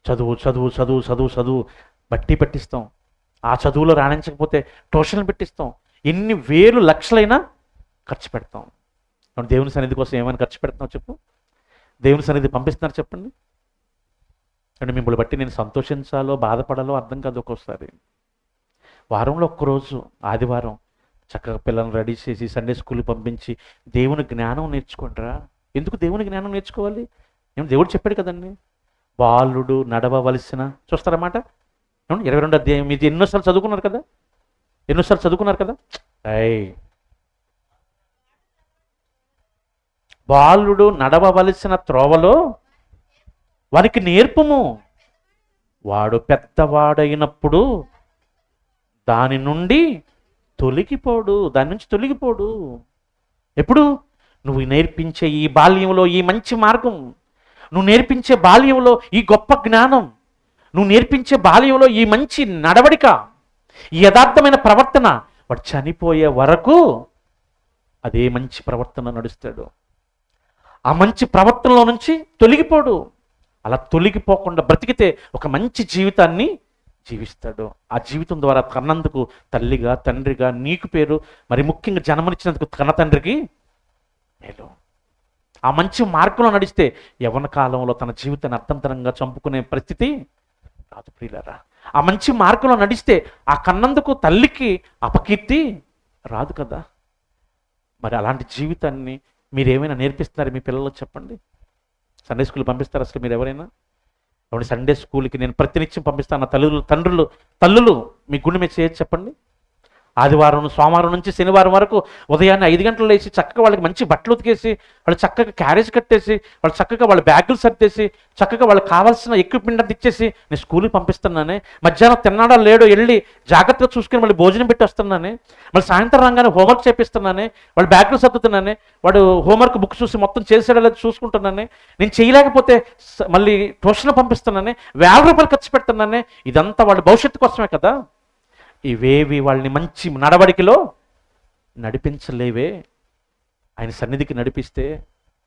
చదువు బట్టి పెట్టిస్తాం. ఆ చదువులో రాణించకపోతే ట్యూషన్లు పెట్టిస్తాం. ఎన్ని వేలు లక్షలైనా ఖర్చు పెడతాం. దేవుని సన్నిధి కోసం ఏమైనా ఖర్చు పెడతాం చెప్పు? దేవుని సన్నిధి పంపిస్తున్నారు చెప్పండి? అంటే మిమ్మల్ని బట్టి నేను సంతోషించాలో బాధపడాలో అర్థం కాదు. ఒక్కోసారి వారంలో ఒక్కరోజు ఆదివారం చక్కగా పిల్లల్ని రెడీ చేసి సండే స్కూల్కి పంపించి దేవుని జ్ఞానం నేర్చుకుంటారా? ఎందుకు దేవుని జ్ఞానం నేర్చుకోవాలి? దేవుడు చెప్పాడు కదండి, బాలుడు నడవవలసిన. చూస్తారన్నమాట 22వ అధ్యాయం. ఇది ఎన్నోసార్లు చదువుకున్నారు కదా? బాలుడు నడవవలసిన త్రోవలో వానికి నేర్పుము, వాడు పెద్దవాడైనప్పుడు దాని నుంచి తొలగిపోడు. ఎప్పుడు? నువ్వు నేర్పించే ఈ బాల్యంలో ఈ మంచి మార్గం, నువ్వు నేర్పించే బాల్యంలో ఈ గొప్ప జ్ఞానం, నువ్వు నేర్పించే బాల్యంలో ఈ మంచి నడవడిక, ఈ యథార్థమైన ప్రవర్తన, వాడు చనిపోయే వరకు అదే మంచి ప్రవర్తన నడుస్తాడు. ఆ మంచి ప్రవర్తనలో నుంచి తొలగిపోడు. అలా తొలగిపోకుండా బ్రతికితే ఒక మంచి జీవితాన్ని జీవిస్తాడు. ఆ జీవితం ద్వారా కన్నందుకు తల్లిగా, తండ్రిగా నీకు పేరు, మరి ముఖ్యంగా జన్మనిచ్చినందుకు కన్న తండ్రికి మేలు. ఆ మంచి మార్గంలో నడిస్తే యవ్వన కాలంలో తన జీవితాన్ని అర్థంతరంగా చంపుకునే పరిస్థితి రాదు ప్రియులారా. ఆ మంచి మార్గంలో నడిస్తే ఆ కన్నందుకు తల్లికి అపకీర్తి రాదు కదా. మరి అలాంటి జీవితాన్ని మీరు ఏమైనా నేర్పిస్తున్నారు మీ పిల్లలకు? చెప్పండి. సండే స్కూల్ పంపిస్తారు అసలు మీరు ఎవరైనా? కాబట్టి సండే స్కూల్కి నేను ప్రతినిత్యం పంపిస్తాను. తల్లులు మీ గుండె మీద చేయొచ్చు చెప్పండి. ఆదివారం, సోమవారం నుంచి శనివారం వరకు ఉదయాన్నే 5 గంటలు లేచి చక్కగా వాళ్ళకి మంచి బట్టలు ఉతికేసి, వాళ్ళు చక్కగా క్యారేజ్ కట్టేసి, వాళ్ళు చక్కగా వాళ్ళ బ్యాగులు సర్దేసి, చక్కగా వాళ్ళకి కావాల్సిన ఎక్విప్మెంట్ అంతా ఇచ్చేసి నేను స్కూల్కి పంపిస్తున్నానే. మధ్యాహ్నం తిన్నాడో లేడో వెళ్ళి జాగ్రత్తగా చూసుకుని మళ్ళీ భోజనం పెట్టి వస్తున్నానే. మళ్ళీ సాయంత్రం రాగానే హోంవర్క్ చేపిస్తున్నానే, వాళ్ళ బ్యాగులు సర్దుతున్నానే, వాడు హోంవర్క్ బుక్ చూసి మొత్తం చేసాడో లేదో చూసుకుంటున్నానే. నేను చేయలేకపోతే మళ్ళీ ట్యూషన్ పంపిస్తున్నానే, ₹1000 ఖర్చు పెడుతున్నానే. ఇదంతా వాళ్ళ భవిష్యత్తు కోసమే కదా. ఇవేవి వాళ్ళని మంచి నడవడికలో నడిపించలేవే. ఆయన సన్నిధికి నడిపిస్తే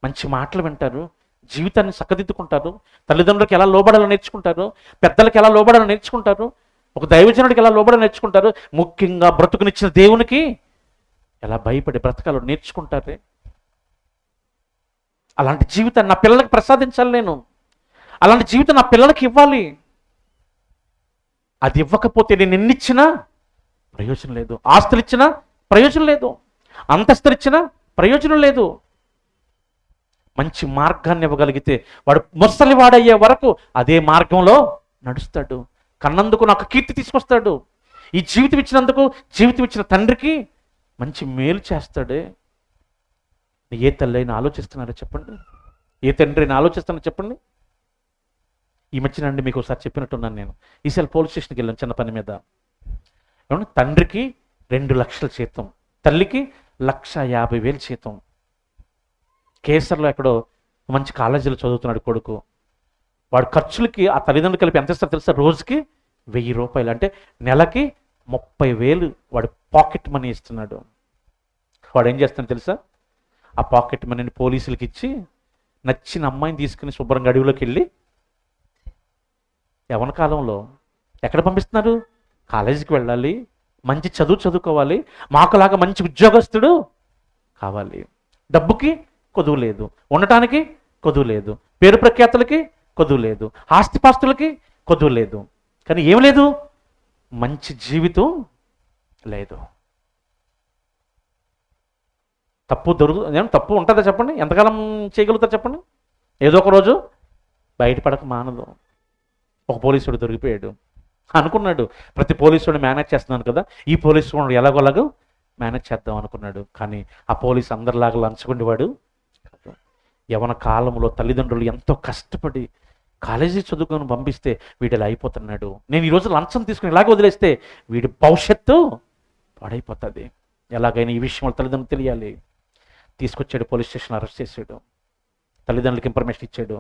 మంచి మాటలు వింటారు, జీవితాన్ని చక్కదిద్దుకుంటారు, తల్లిదండ్రులకు ఎలా లోబడాలో నేర్చుకుంటారు, పెద్దలకు ఎలా లోబడాలో నేర్చుకుంటారు, ఒక దైవజనుడికి ఎలా లోబడాలో నేర్చుకుంటారు, ముఖ్యంగా బ్రతుకునిచ్చిన దేవునికి ఎలా భయపడి బ్రతకాలో నేర్చుకుంటారే. అలాంటి జీవితాన్ని నా పిల్లలకి ప్రసాదించాలి నేను. అలాంటి జీవితం నా పిల్లలకి ఇవ్వాలి. అది ఇవ్వకపోతే నేను ఎన్నిచ్చినా ప్రయోజనం లేదు. ఆస్తులు ఇచ్చినా ప్రయోజనం లేదు, అంతస్తులు ఇచ్చినా ప్రయోజనం లేదు. మంచి మార్గాన్ని ఇవ్వగలిగితే వాడు ముసలివాడయ్యే వరకు అదే మార్గంలో నడుస్తాడు. కన్నందుకు నాకు కీర్తి తీసుకొస్తాడు. ఈ జీవితం ఇచ్చినందుకు, జీవితం ఇచ్చిన తండ్రికి మంచి మేలు చేస్తాడే. ఏ తల్లి అయినా ఆలోచిస్తున్నారో చెప్పండి? ఏ తండ్రి అయినా ఆలోచిస్తున్నారో చెప్పండి? ఈ మధ్యనండి మీకు ఒకసారి చెప్పినట్టున్నాను నేను. ఈసారి పోలీస్ స్టేషన్కి వెళ్ళాను చిన్న పని మీద. ఏమన్నా తండ్రికి 2 లక్షల జీతం, తల్లికి 1,50,000 జీతం. కేసర్లో ఎక్కడో మంచి కాలేజీలో చదువుతున్నాడు కొడుకు. వాడు ఖర్చులకి ఆ తల్లిదండ్రులు కలిపి ఎంత ఇస్తారో తెలుసా? రోజుకి ₹1000, అంటే నెలకి 30,000 వాడు పాకెట్ మనీ ఇస్తున్నాడు. వాడు ఏం చేస్తాడు తెలుసా? ఆ పాకెట్ మనీని పోలీసులకి ఇచ్చి నచ్చిన అమ్మాయిని తీసుకుని శుభ్రంగా అడవిలోకి వెళ్ళి, యవ్వన కాలంలో ఎక్కడ పంపిస్తున్నారు? కాలేజీకి వెళ్ళాలి, మంచి చదువుకోవాలి, మాకులాగా మంచి ఉద్యోగస్తుడు కావాలి. డబ్బుకి కొదువు లేదు, ఉండటానికి కొదువు లేదు, పేరు ప్రఖ్యాతులకి కొదువు లేదు, ఆస్తిపాస్తులకి కొదువు లేదు. కానీ ఏం లేదు? మంచి జీవితం లేదు. తప్పు ఉంటుందా చెప్పండి? ఎంతకాలం చేయగలుగుతారు చెప్పండి? ఏదో ఒక రోజు బయటపడక మానదు. ఒక పోలీసుడు దొరికిపోయాడు అనుకున్నాడు, ప్రతి పోలీసుడు మేనేజ్ చేస్తున్నాను కదా, ఈ పోలీసు ఎలాగోలాగో మేనేజ్ చేద్దాం అనుకున్నాడు. కానీ ఆ పోలీసు అందరిలాగా లంచుకుండేవాడు కాదు. యవ్వన కాలంలో తల్లిదండ్రులు ఎంతో కష్టపడి కాలేజీ చదువుకొని పంపిస్తే వీడు ఇలా అయిపోతున్నాడు. నేను ఈరోజు లంచం తీసుకుని ఇలాగ వదిలేస్తే వీడి భవిష్యత్తు పాడైపోతుంది. ఎలాగైనా ఈ విషయం తల్లిదండ్రులు తెలియాలి. తీసుకొచ్చాడు, పోలీస్ స్టేషన్ అరెస్ట్ చేశాడు, తల్లిదండ్రులకు ఇన్ఫర్మేషన్ ఇచ్చాడు.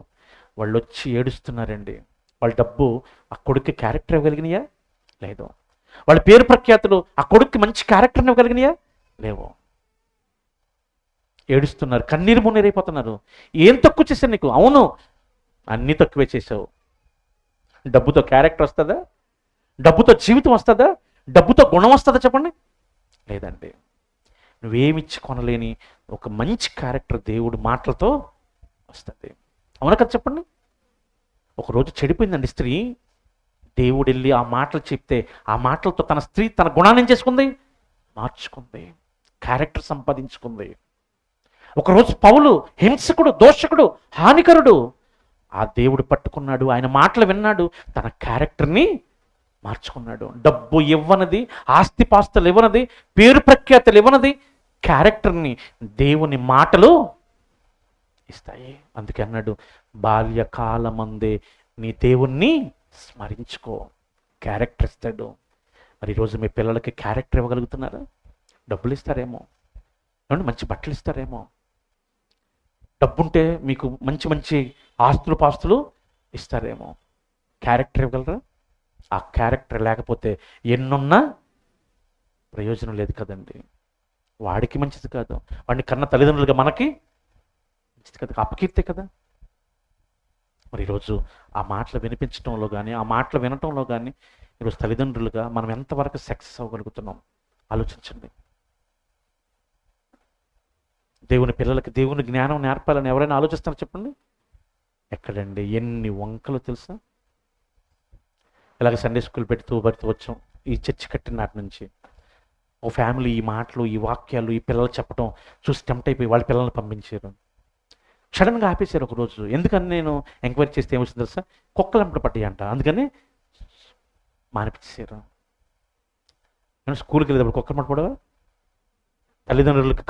వాళ్ళు వచ్చి ఏడుస్తున్నారండి. వాళ్ళ డబ్బు ఆ కొడుక్కి క్యారెక్టర్ ఇవ్వగలిగినాయా? లేదు. వాళ్ళ పేరు ప్రఖ్యాతులు ఆ కొడుక్కి మంచి క్యారెక్టర్ని ఇవ్వగలిగినాయా? లేవు. ఏడుస్తున్నారు, కన్నీరు మున్నీరైపోతున్నారు. ఏం తక్కువ చేశాను నీకు? అవును, అన్నీ తక్కువే చేసావు. డబ్బుతో క్యారెక్టర్ వస్తుందా? డబ్బుతో జీవితం వస్తుందా? డబ్బుతో గుణం వస్తుందా చెప్పండి? లేదండి. నువ్వేమిచ్చి కొనలేని ఒక మంచి క్యారెక్టర్ దేవుడు మాటలతో వస్తుంది. అవునా కదా చెప్పండి? ఒకరోజు చెడిపోయిందండి స్త్రీ. దేవుడు వెళ్ళి ఆ మాటలు చెప్తే ఆ మాటలతో తన స్త్రీ తన గుణాన్ని ఏం చేసుకుంది? మార్చుకుంది, క్యారెక్టర్ సంపాదించుకుంది. ఒకరోజు పౌలు హింసకుడు, దోషకుడు, హానికరుడు. ఆ దేవుడు పట్టుకున్నాడు, ఆయన మాటలు విన్నాడు, తన క్యారెక్టర్ని మార్చుకున్నాడు. డబ్బు ఇవ్వనది, ఆస్తిపాస్తులు ఇవ్వనది, పేరు ప్రఖ్యాతులు ఇవ్వనది, క్యారెక్టర్ని దేవుని మాటలు ఇస్తాయి. అందుకే అన్నాడు, బాల్యకాలమందే నీ దేవుణ్ణి స్మరించుకో, క్యారెక్టర్ ఇస్తాడు. మరి ఈరోజు మీ పిల్లలకి క్యారెక్టర్ ఇవ్వగలుగుతున్నారా? డబ్బులు ఇస్తారేమో, మంచి బట్టలు ఇస్తారేమో, డబ్బుంటే మీకు మంచి మంచి పాస్తులు ఇస్తారేమో. క్యారెక్టర్ ఇవ్వగలరా? ఆ క్యారెక్టర్ లేకపోతే ఎన్నున్నా ప్రయోజనం లేదు కదండి. వాడికి మంచిది కాదు, వాడిని కన్న తల్లిదండ్రులుగా మనకి మంచిది కదా, అపకీర్తే కదా. మరి ఈరోజు ఆ మాటలు వినిపించడంలో కానీ, ఆ మాటలు వినటంలో కానీ ఈరోజు తల్లిదండ్రులుగా మనం ఎంతవరకు సక్సెస్ అవ్వగలుగుతున్నాం ఆలోచించండి. దేవుని పిల్లలకి దేవుని జ్ఞానం నేర్పాలని ఎవరైనా ఆలోచిస్తారో చెప్పండి? ఎక్కడండి? ఎన్ని వంకలు తెలుసా? ఇలాగ సండే స్కూల్ పెడుతూ వచ్చాం ఈ చర్చి కట్టిన నాటి నుంచి. ఓ ఫ్యామిలీ ఈ మాటలు, ఈ వాక్యాలు, ఈ పిల్లలు చెప్పడం చూసి టెంప్ట్ అయిపోయి వాళ్ళ పిల్లల్ని పంపించారు. సడన్గా ఆపేశారు ఒకరోజు. ఎందుకని నేను ఎంక్వైరీ చేస్తే ఏమొచ్చింది తెలుసా? కుక్కలు వెంబడి పడ్డాయి అంట, అందుకని మానిపించారు. నేను స్కూల్కి వెళ్ళేటప్పుడు కుక్కలు వెంబడి పడవా? తల్లిదండ్రులకు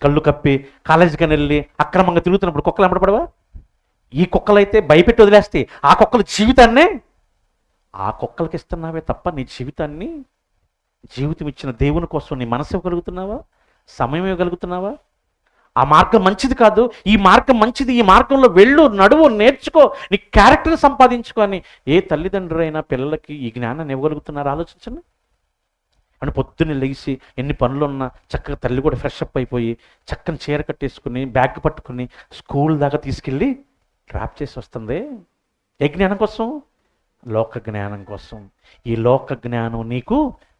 కళ్ళు కప్పి కాలేజీకి వెళ్ళి అక్రమంగా తిరుగుతున్నప్పుడు కుక్కలు వెంబడి పడవా? ఈ కుక్కలైతే భయపెట్టి వదిలేస్తాయి, ఆ కుక్కల జీవితాన్నే ఆ కుక్కలకి ఇస్తున్నావే తప్ప నీ జీవితాన్ని, జీవితం ఇచ్చిన దేవుని కోసం నీ మనసు ఇవ్వగలుగుతున్నావా? సమయం ఇవ్వగలుగుతున్నావా? ఆ మార్గం మంచిది కాదు, ఈ మార్గం మంచిది, ఈ మార్గంలో వెళ్ళు, నడువు, నేర్చుకో, నీ క్యారెక్టర్ని సంపాదించుకో అని ఏ తల్లిదండ్రులైనా పిల్లలకి ఈ జ్ఞానాన్ని ఇవ్వగలుగుతున్నారు? ఆలోచించండి. అని పొద్దున్నే లేచి ఎన్ని పనులున్నా చక్కగా తల్లి కూడా ఫ్రెష్ అప్ అయిపోయి చక్కని చీర కట్టేసుకుని బ్యాగ్ పట్టుకుని స్కూల్ దాకా తీసుకెళ్ళి డ్రాప్ చేసి వస్తుంది. ఏ జ్ఞానం కోసం? లోక జ్ఞానం కోసం. ఈ లోక జ్ఞానం నీకు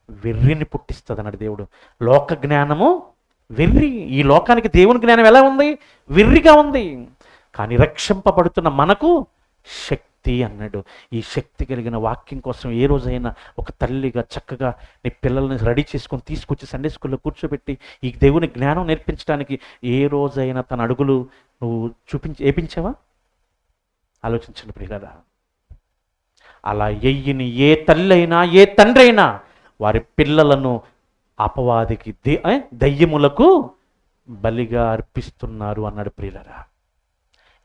వెర్రిని పుట్టిస్తుంది అన్నాడు దేవుడు. లోక జ్ఞానము వెర్రి. ఈ లోకానికి దేవుని జ్ఞానం ఎలా ఉంది? వెర్రిగా ఉంది. కానీ రక్షింపబడుతున్న మనకు శక్తి అన్నాడు. ఈ శక్తి కలిగిన వాక్యం కోసం ఏ రోజైనా ఒక తల్లిగా చక్కగా నీ పిల్లల్ని రెడీ చేసుకొని తీసుకొచ్చి సండే స్కూల్లో కూర్చోబెట్టి ఈ దేవుని జ్ఞానం నేర్పించడానికి ఏ రోజైనా తన అడుగులు నువ్వు ఏపించావా? ఆలోచించండి ప్రియులారా. అలా ఎయ్యిని ఏ తల్లి అయినా ఏ తండ్రి అయినా వారి పిల్లలను అపవాదికి దయ్యములకు బలిగా అర్పిస్తున్నారు అన్నాడు ప్రియులారా.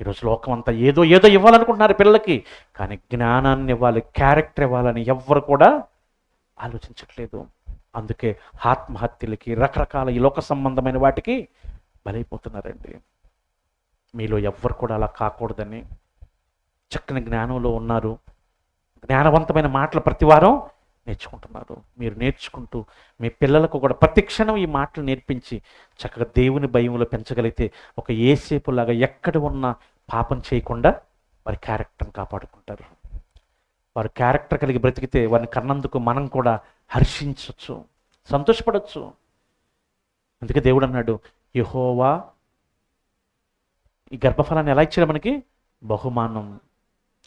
ఈరోజు లోకం అంతా ఏదో ఇవ్వాలనుకుంటున్నారు పిల్లలకి, కానీ జ్ఞానాన్ని ఇవ్వాలి, క్యారెక్టర్ ఇవ్వాలని ఎవ్వరు కూడా ఆలోచించట్లేదు. అందుకే ఆత్మహత్యలకి, రకరకాల ఈ లోక సంబంధమైన వాటికి బలైపోతున్నారండి. మీలో ఎవ్వరు కూడా అలా కాకూడదని చక్కని జ్ఞానంలో ఉన్నారు. జ్ఞానవంతమైన మాటలు ప్రతివారం నేర్చుకుంటున్నారు. మీరు నేర్చుకుంటూ మీ పిల్లలకు కూడా ప్రతి క్షణం ఈ మాటలు నేర్పించి చక్కగా దేవుని భయంలో పెంచగలిగితే ఒక యేసేపులాగా ఎక్కడ ఉన్నా పాపం చేయకుండా వారి క్యారెక్టర్ని కాపాడుకుంటారు. వారు క్యారెక్టర్ కలిగి బ్రతికితే వారిని కన్నందుకు మనం కూడా హర్షించవచ్చు, సంతోషపడవచ్చు. అందుకే దేవుడు అన్నాడు, యెహోవా ఈ గర్భఫలాన్ని ఎలా ఇచ్చాడు మనకి? బహుమానం.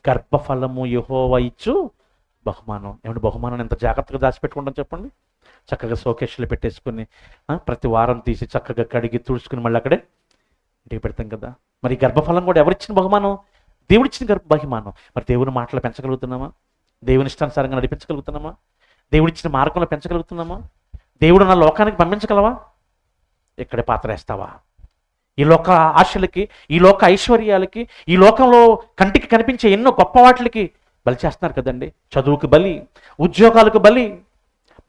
గర్భఫలము యెహోవా ఇచ్చు బహుమానం. ఏమంటే బహుమానాన్ని ఎంత జాగ్రత్తగా దాచిపెట్టుకుంటాం చెప్పండి? చక్కగా షోకేస్లో పెట్టేసుకుని ప్రతి వారం తీసి చక్కగా కడిగి తుడుచుకుని మళ్ళీ అక్కడే ఇంటికి పెడతాం కదా. మరి గర్భఫలం కూడా ఎవరిచ్చిన బహుమానం? దేవుడిచ్చిన బహుమానం. మరి దేవుని మాటలు పెంచగలుగుతున్నామా? దేవుని ఇష్టానుసారంగా నడిపించగలుగుతున్నామా? దేవుడిచ్చిన మార్గంలో పెంచగలుగుతున్నామా? దేవుడు నా లోకానికి పంపించగలవా? ఇక్కడే పాత్ర వేస్తావా? ఈ లోక ఆశలకి, ఈ లోక ఐశ్వర్యాలకి, ఈ లోకంలో కంటికి కనిపించే ఎన్నో గొప్ప వాటికి బలి చేస్తున్నారు కదండి. చదువుకి బలి, ఉద్యోగాలకు బలి,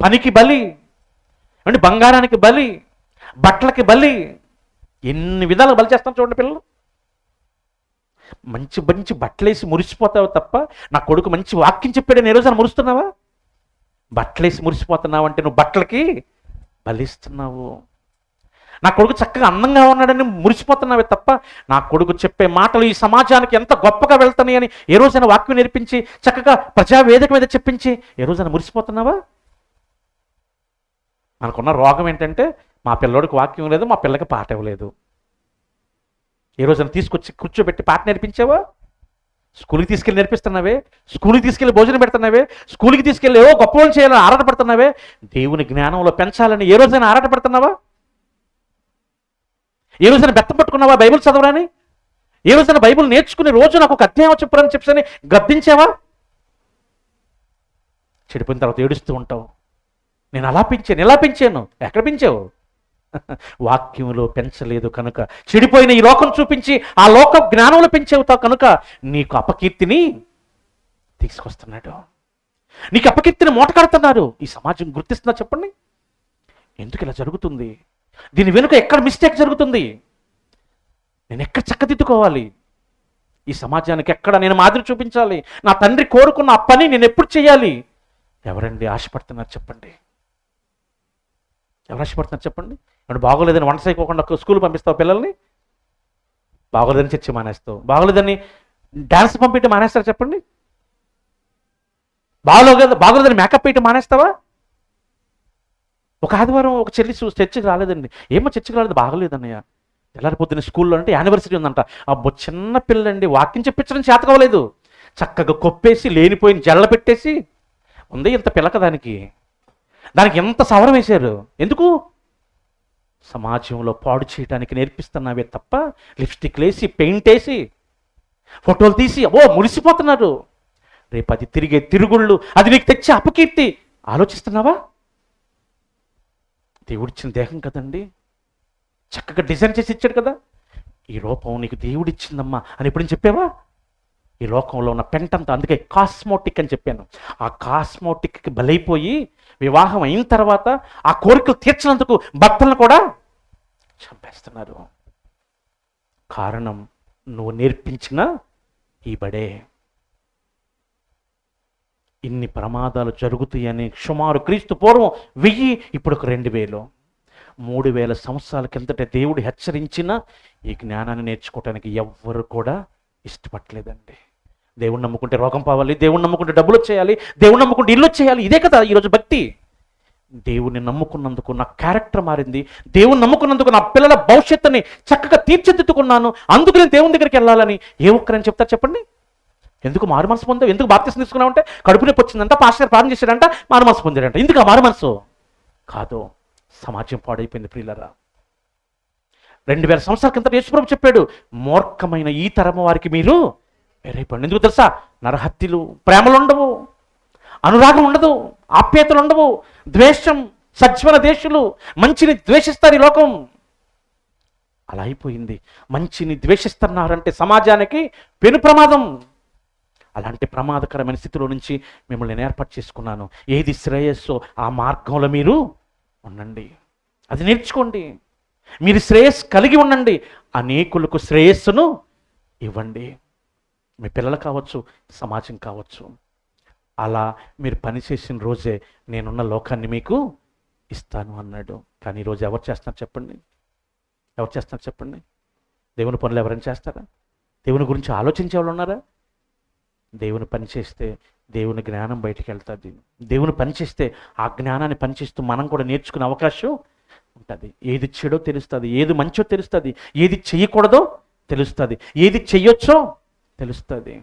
పనికి బలి, అంటే బంగారానికి బలి, బట్టలకి బలి, ఎన్ని విధాలుగా బలి చేస్తాను చూడండి పిల్లలు. మంచి మంచి బట్టలేసి మురిసిపోతావు తప్ప నా కొడుకు మంచి వాక్యం చెప్పాడని ఏ రోజున మురుస్తున్నావా? బట్టలేసి మురిసిపోతున్నావు అంటే నువ్వు బట్టలకి బలిస్తున్నావు. నా కొడుకు చక్కగా అందంగా ఉన్నాడని మురిసిపోతున్నావే తప్ప నా కొడుకు చెప్పే మాటలు ఈ సమాజానికి ఎంత గొప్పగా వెళ్తాయి అని ఏ రోజైనా వాక్యం నేర్పించి చక్కగా ప్రజావేదిక మీద చెప్పించి ఏ రోజైనా మురిసిపోతున్నావా? మనకున్న రోగం ఏంటంటే మా పిల్లోడికి వాక్యం లేదు, మా పిల్లకి పాట ఇవ్వలేదు. ఏ రోజైనా తీసుకొచ్చి కూర్చోబెట్టి పాట నేర్పించావా? స్కూల్కి తీసుకెళ్ళి నేర్పిస్తున్నావే, స్కూల్కి తీసుకెళ్ళి భోజనం పెడుతున్నావే, స్కూల్కి తీసుకెళ్ళి ఏవో గొప్ప వాళ్ళు చేయాలని ఆరాటపడుతున్నావే, దేవుని జ్ఞానంలో పెంచాలని ఏ రోజైనా ఆరాటపడుతున్నావా? ఏ రోజైనా బెత్తం పట్టుకున్నావా బైబిల్ చదవరాని? ఏ రోజైనా బైబిల్ నేర్చుకుని రోజు నాకు ఒక అధ్యాయం చెప్పురని చెప్పని గద్దించావా? చెడిపోయిన తర్వాత ఏడుస్తూ ఉంటావు. నేను అలా పెంచాను, ఇలా పెంచాను. ఎక్కడ పెంచావు? వాక్యంలో పెంచలేదు కనుక చెడిపోయిన ఈ లోకం చూపించి ఆ లోక జ్ఞానంలో పెంచేవుతావు కనుక నీకు అపకీర్తిని తీసుకొస్తున్నాడు. నీకు అపకీర్తిని మూటకడుతున్నారు. ఈ సమాజం గుర్తిస్తుందా చెప్పండి? ఎందుకు ఇలా జరుగుతుంది? దీని వెనుక ఎక్కడ మిస్టేక్ జరుగుతుంది? నేను ఎక్కడ చక్కదిద్దుకోవాలి? ఈ సమాజానికి ఎక్కడ నేను మాదిరి చూపించాలి? నా తండ్రి కోరుకున్న ఆ పని నేను ఎప్పుడు చేయాలి? ఎవరండి ఆశపడుతున్నారు చెప్పండి? ఎవరు ఆశపడుతున్నారు చెప్పండి? ఇప్పుడు బాగోలేదని వంట చేయకోకుండా స్కూల్ పంపిస్తావు పిల్లల్ని? బాగోలేదని చర్చి మానేస్తావు, బాగోలేదని డ్యాన్స్ పంపించి మానేస్తారు చెప్పండి. బాగోలేదని మేకప్ పెట్టి మానేస్తావా? ఒక ఆదివారం ఒక చెల్లి చర్చికి రాలేదండి. ఏమో చర్చికి రాలేదు, బాగోలేదన్నయ్య. తెల్లారి పొద్దున్న స్కూల్లో అంటే యానివర్సరీ ఉందంట. అబ్బో చిన్న పిల్లండి, వాక్యం చెప్పించడం చేత కావలేదు. చక్కగా కొప్పేసి లేనిపోయిన జల్ల పెట్టేసి ఉంది. ఇంత పిల్లక దానికి ఎంత సవరం వేశారు. ఎందుకు? సమాజంలో పాడు చేయడానికి నేర్పిస్తున్నావే తప్ప లిప్స్టిక్లు వేసి పెయింట్ వేసి ఫోటోలు తీసి మురిసిపోతున్నారు. రేపు అది తిరిగే తిరుగుళ్ళు, అది నీకు తెచ్చే అపకీర్తి ఆలోచిస్తున్నావా? దేవుడిచ్చిన దేహం కదండి, చక్కగా డిజైన్ చేసి ఇచ్చాడు కదా. ఈ రూపం నీకు దేవుడిచ్చిందమ్మా అని ఎప్పుడైనా చెప్పావా? ఈ లోకంలో ఉన్న పెంటంతా, అందుకే కాస్మోటిక్ అని చెప్పాను. ఆ కాస్మోటిక్కి బలైపోయి వివాహం అయిన తర్వాత ఆ కోరికలు తీర్చినందుకు భక్తులను కూడా చంపేస్తున్నారు. కారణం నువ్వు నేర్పించిన ఈ బడే. ఇన్ని ప్రమాదాలు జరుగుతాయని సుమారు క్రీస్తు పూర్వం 1000, ఇప్పుడు ఒక 2000, 3000 సంవత్సరాల కిందట దేవుడు హెచ్చరించిన ఈ జ్ఞానాన్ని నేర్చుకోవటానికి ఎవ్వరు కూడా ఇష్టపడలేదండి. దేవుణ్ణి నమ్ముకుంటే రోగం పోవాలి, దేవుణ్ణి నమ్ముకుంటే డబ్బులు వచ్చేయాలి, దేవుణ్ణి నమ్ముకుంటే ఇల్లు వచ్చేయాలి. ఇదే కదా ఈరోజు భక్తి. దేవుణ్ణి నమ్ముకున్నందుకు నా క్యారెక్టర్ మారింది, దేవుణ్ణి నమ్ముకున్నందుకు నా పిల్లల భవిష్యత్తుని చక్కగా తీర్చిదిద్దుకున్నాను, అందుకు నేను దేవుని దగ్గరికి వెళ్ళాలని ఏ ఒక్కరని చెప్తారు చెప్పండి? ఎందుకు మారు మనసు పొందావు? ఎందుకు బాప్తిసం తీసుకున్నావంటే కడుపు నొప్పి వచ్చిందంట, పాస్టర్ ప్రార్థన చేశాడంట, మారు మనసు పొందాడంట. ఎందుకు ఆ మారు మనసు? కాదు, సమాజం పాడైపోయింది ప్రియులరా. 2000 సంవత్సరాల కింద యేసుప్రభు చెప్పాడు, మూర్ఖమైన ఈ తరం వారికి మీరు వేరైపోండి. ఎందుకు తెలుసా? నరహత్యలు, ప్రేమలు ఉండవు, అనురాగం ఉండదు, ఆప్యాయతలు ఉండవు, ద్వేషం, సజ్జన దేశులు, మంచిని ద్వేషిస్తారు ఈ లోకం. అలా అయిపోయింది. మంచిని ద్వేషిస్తున్నారంటే సమాజానికి పెను ప్రమాదం. అలాంటి ప్రమాదకరమైన స్థితిలో నుంచి మిమ్మల్ని నేను ఏర్పాటు చేసుకున్నాను. ఏది శ్రేయస్సో ఆ మార్గంలో మీరు ఉండండి, అది నేర్చుకోండి. మీరు శ్రేయస్సు కలిగి ఉండండి, అనేకులకు శ్రేయస్సును ఇవ్వండి. మీ పిల్లలు కావచ్చు, సమాజం కావచ్చు. అలా మీరు పనిచేసిన రోజే నేనున్న లోకాన్ని మీకు ఇస్తాను అన్నాడు. కానీ ఈరోజు ఎవరు చేస్తున్నారు చెప్పండి? ఎవరు చేస్తున్నారు చెప్పండి? దేవుని పనులు ఎవరైనా చేస్తారా? దేవుని గురించి ఆలోచించే వాళ్ళు ఉన్నారా? దేవుని పని చేస్తే దేవుని జ్ఞానం బయటికి వెళ్తుంది. దేవుని పని చేస్తే ఆ జ్ఞానాన్ని పనిచేస్తూ మనం కూడా నేర్చుకునే అవకాశం ఉంటుంది. ఏది చెడో తెలుస్తుంది, ఏది మంచో తెలుస్తుంది, ఏది చెయ్యకూడదో తెలుస్తుంది, ఏది చెయ్యొచ్చో తెలుస్తుంది.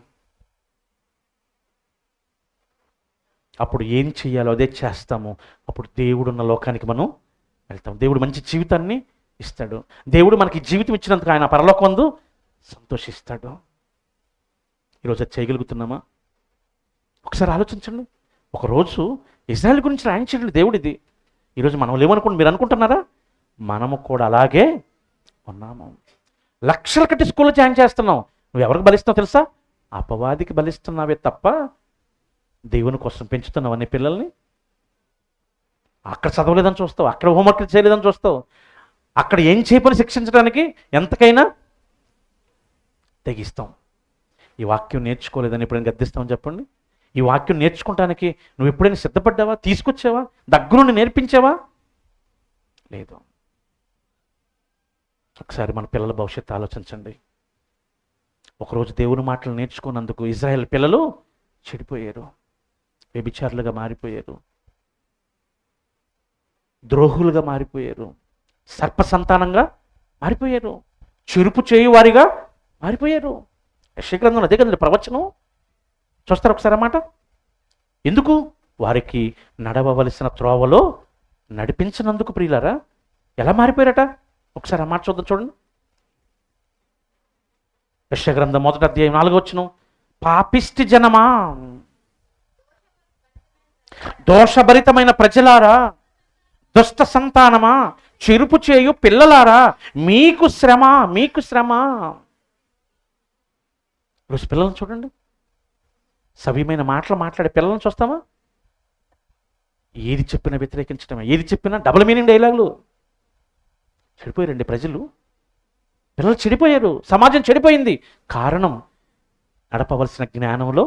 అప్పుడు ఏం చెయ్యాలో అదే చేస్తాము. అప్పుడు దేవుడున్న లోకానికి మనం వెళ్తాం. దేవుడు మంచి జీవితాన్ని ఇస్తాడు. దేవుడు మనకి జీవితం ఇచ్చినందుకు ఆయన పరలోకమందు సంతోషిస్తాడు. ఈరోజు అది చేయగలుగుతున్నామా? ఒకసారి ఆలోచించండి. ఒకరోజు ఇజ్రాయెల్ గురించి రాయించండి దేవుడిది. ఈరోజు మనం లేవనుకోండి, మీరు అనుకుంటున్నారా? మనము కూడా అలాగే ఉన్నాము. లక్షలు కట్టి స్కూల్లో జాయిన్ చేస్తున్నావు. నువ్వు ఎవరికి బలిస్తున్నావు తెలుసా? అపవాదికి బలిస్తున్నావే తప్ప దేవుని కోసం పెంచుతున్నావు అనే పిల్లల్ని. అక్కడ చదవలేదని చూస్తావు, అక్కడ హోంవర్క్ చేయలేదని చూస్తావు, అక్కడ ఏం చేయపని శిక్షించడానికి ఎంతకైనా తెగిస్తాం. ఈ వాక్యం నేర్చుకోలేదని ఎప్పుడైనా గద్దిస్తామని చెప్పండి? ఈ వాక్యం నేర్చుకోవటానికి నువ్వు ఎప్పుడైనా సిద్ధపడ్డావా? తీసుకొచ్చావా? దగ్గరుండి నేర్పించావా? లేదు. ఒకసారి మన పిల్లల భవిష్యత్తు ఆలోచించండి. ఒకరోజు దేవుని మాటలు నేర్చుకున్నందుకు ఇజ్రాయెల్ పిల్లలు చెడిపోయారు, వ్యభిచారులుగా మారిపోయారు, ద్రోహులుగా మారిపోయారు, సర్ప సంతానంగా మారిపోయారు, చెరుపు చేయువారిగా మారిపోయారు. యెషయా గ్రంథంలో అదే కదండి ప్రవచనం. చూస్తారు ఒకసారి అన్నమాట. ఎందుకు? వారికి నడవవలసిన త్రోవలో నడిపించినందుకు ప్రియులారా. ఎలా మారిపోయారట? ఒకసారి అన్నమాట చూద్దాం, చూడండి. యెషయా గ్రంథం 1వ అధ్యాయం 4వ వచనం. పాపిష్టి జనమా, దోషభరితమైన ప్రజలారా, దుష్ట సంతానమా, చెరుపు చేయు పిల్లలారా, మీకు శ్రమ, మీకు శ్రమ. ఈరోజు పిల్లలను చూడండి, సవ్యమైన మాటలు మాట్లాడే పిల్లలను చూస్తామా? ఏది చెప్పినా వ్యతిరేకించడమే, ఏది చెప్పినా డబుల్ మీనింగ్ డైలాగులు. చెడిపోయారండి ప్రజలు, పిల్లలు చెడిపోయారు, సమాజం చెడిపోయింది. కారణం నడపవలసిన జ్ఞానంలో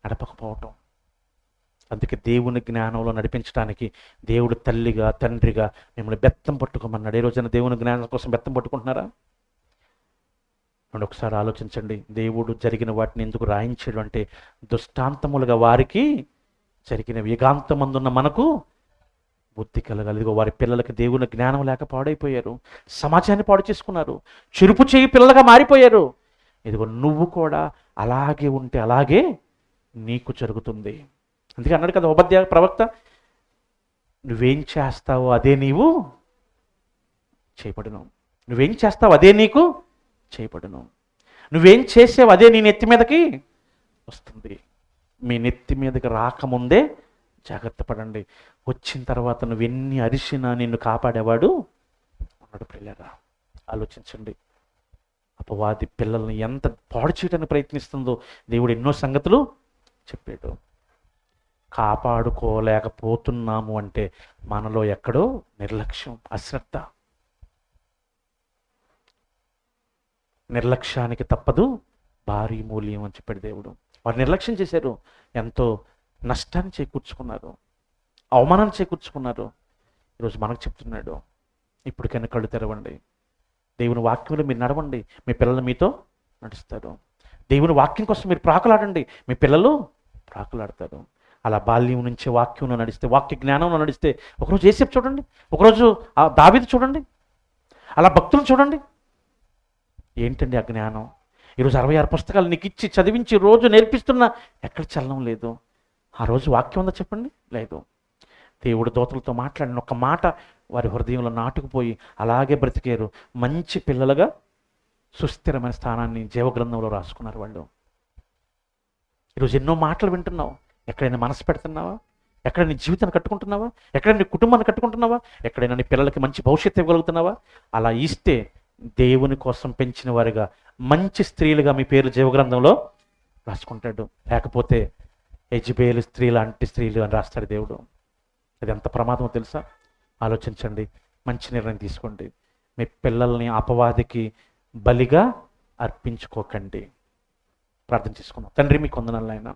నడపకపోవటం. అందుకే దేవుని జ్ఞానంలో నడిపించడానికి దేవుడు తల్లిగా, తండ్రిగా మిమ్మల్ని బెత్తం పట్టుకోమన్నాడు. ఏ రోజైనా దేవుని జ్ఞానం కోసం బెత్తం పట్టుకుంటున్నారా? అండ్ ఒకసారి ఆలోచించండి, దేవుడు జరిగిన వాటిని ఎందుకు రాయించాడు అంటే దుష్టాంతములుగా వారికి జరిగిన యుగాంతమందున్న మనకు బుద్ధి కలగాలి. ఇదిగో వారి పిల్లలకి దేవుని జ్ఞానం లేక పాడైపోయారు, సమాజాన్ని పాడు చేసుకున్నారు, చురుపు చేయి పిల్లలుగా మారిపోయారు. ఇదిగో నువ్వు కూడా అలాగే ఉంటే అలాగే నీకు జరుగుతుంది. అందుకే అన్నాడు కదా ఉపధ్యాయ ప్రవక్త, నువ్వేం చేస్తావో అదే నీవు చేయబడును, నువ్వేం చేస్తావు అదే నీకు చేయబడును, నువ్వేం చేసావు అదే నీ నెత్తి మీదకి వస్తుంది. మీ నెత్తి మీదకి రాకముందే జాగ్రత్త పడండి, వచ్చిన తర్వాత నువ్వెన్ని అరిసినా నిన్ను కాపాడేవాడు ఉన్నాడు. పిల్లరా ఆలోచించండి, అపవాది పిల్లల్ని ఎంత పాడు చేయడానికి ప్రయత్నిస్తుందో దేవుడు ఎన్నో సంగతులు చెప్పాడు. కాపాడుకోలేకపోతున్నాము అంటే మనలో ఎక్కడో నిర్లక్ష్యం, అశ్రద్ధ. నిర్లక్ష్యానికి తప్పదు భారీ మూల్యం అని చెప్పాడు దేవుడు. వారు నిర్లక్ష్యం చేశారు, ఎంతో నష్టాన్ని చేకూర్చుకున్నారు, అవమానాన్ని చేకూర్చుకున్నారు. ఈరోజు మనకు చెప్తున్నాడు, ఇప్పటికైనా కళ్ళు తెరవండి, దేవుని వాక్యంలో మీరు నడవండి, మీ పిల్లలు మీతో నడుస్తారు. దేవుని వాక్యం కోసం మీరు ప్రాకులాడండి, మీ పిల్లలు ప్రాకులాడతారు. అలా బాల్యం నుంచి వాక్యంలో నడిస్తే, వాక్య జ్ఞానంలో నడిస్తే, ఒకరోజు యేసేపు చూడండి, ఒకరోజు ఆ దావీదు చూడండి, అలా భక్తులు చూడండి. ఏంటండి ఆ జ్ఞానం? ఈరోజు 66 పుస్తకాలు నీకు ఇచ్చి చదివించి రోజు నేర్పిస్తున్నా ఎక్కడ చలనం లేదు. ఆ రోజు వాక్యం ఉందా చెప్పండి? లేదు. దేవుడు దూతలతో మాట్లాడిన ఒక్క మాట వారి హృదయంలో నాటుకుపోయి అలాగే బ్రతికారు. మంచి పిల్లలుగా సుస్థిరమైన స్థానాన్ని జీవగ్రంథంలో రాసుకున్నారు వాళ్ళు. ఈరోజు ఎన్నో మాటలు వింటున్నావు, ఎక్కడైనా మనసు పెడుతున్నావా? ఎక్కడైనా నీ జీవితాన్ని కట్టుకుంటున్నావా? ఎక్కడైనా నీ కుటుంబాన్ని కట్టుకుంటున్నావా? ఎక్కడైనా నీ పిల్లలకి మంచి భవిష్యత్తు ఇవ్వగలుగుతున్నావా? అలా ఇస్తే దేవుని కోసం పెంచిన వారిగా మంచి స్త్రీలుగా మీ పేర్లు జీవగ్రంథంలో రాసుకుంటాడు. లేకపోతే యెజబేలు స్త్రీ లాంటి స్త్రీలు అని రాస్తాడు దేవుడు. అది ఎంత ప్రమాదమో తెలుసా? ఆలోచించండి, మంచి నిర్ణయం తీసుకోండి. మీ పిల్లల్ని అపవాదికి బలిగా అర్పించుకోకండి. ప్రార్థన చేసుకుందాం. తండ్రి, మీకు వందనాలు నాయనా.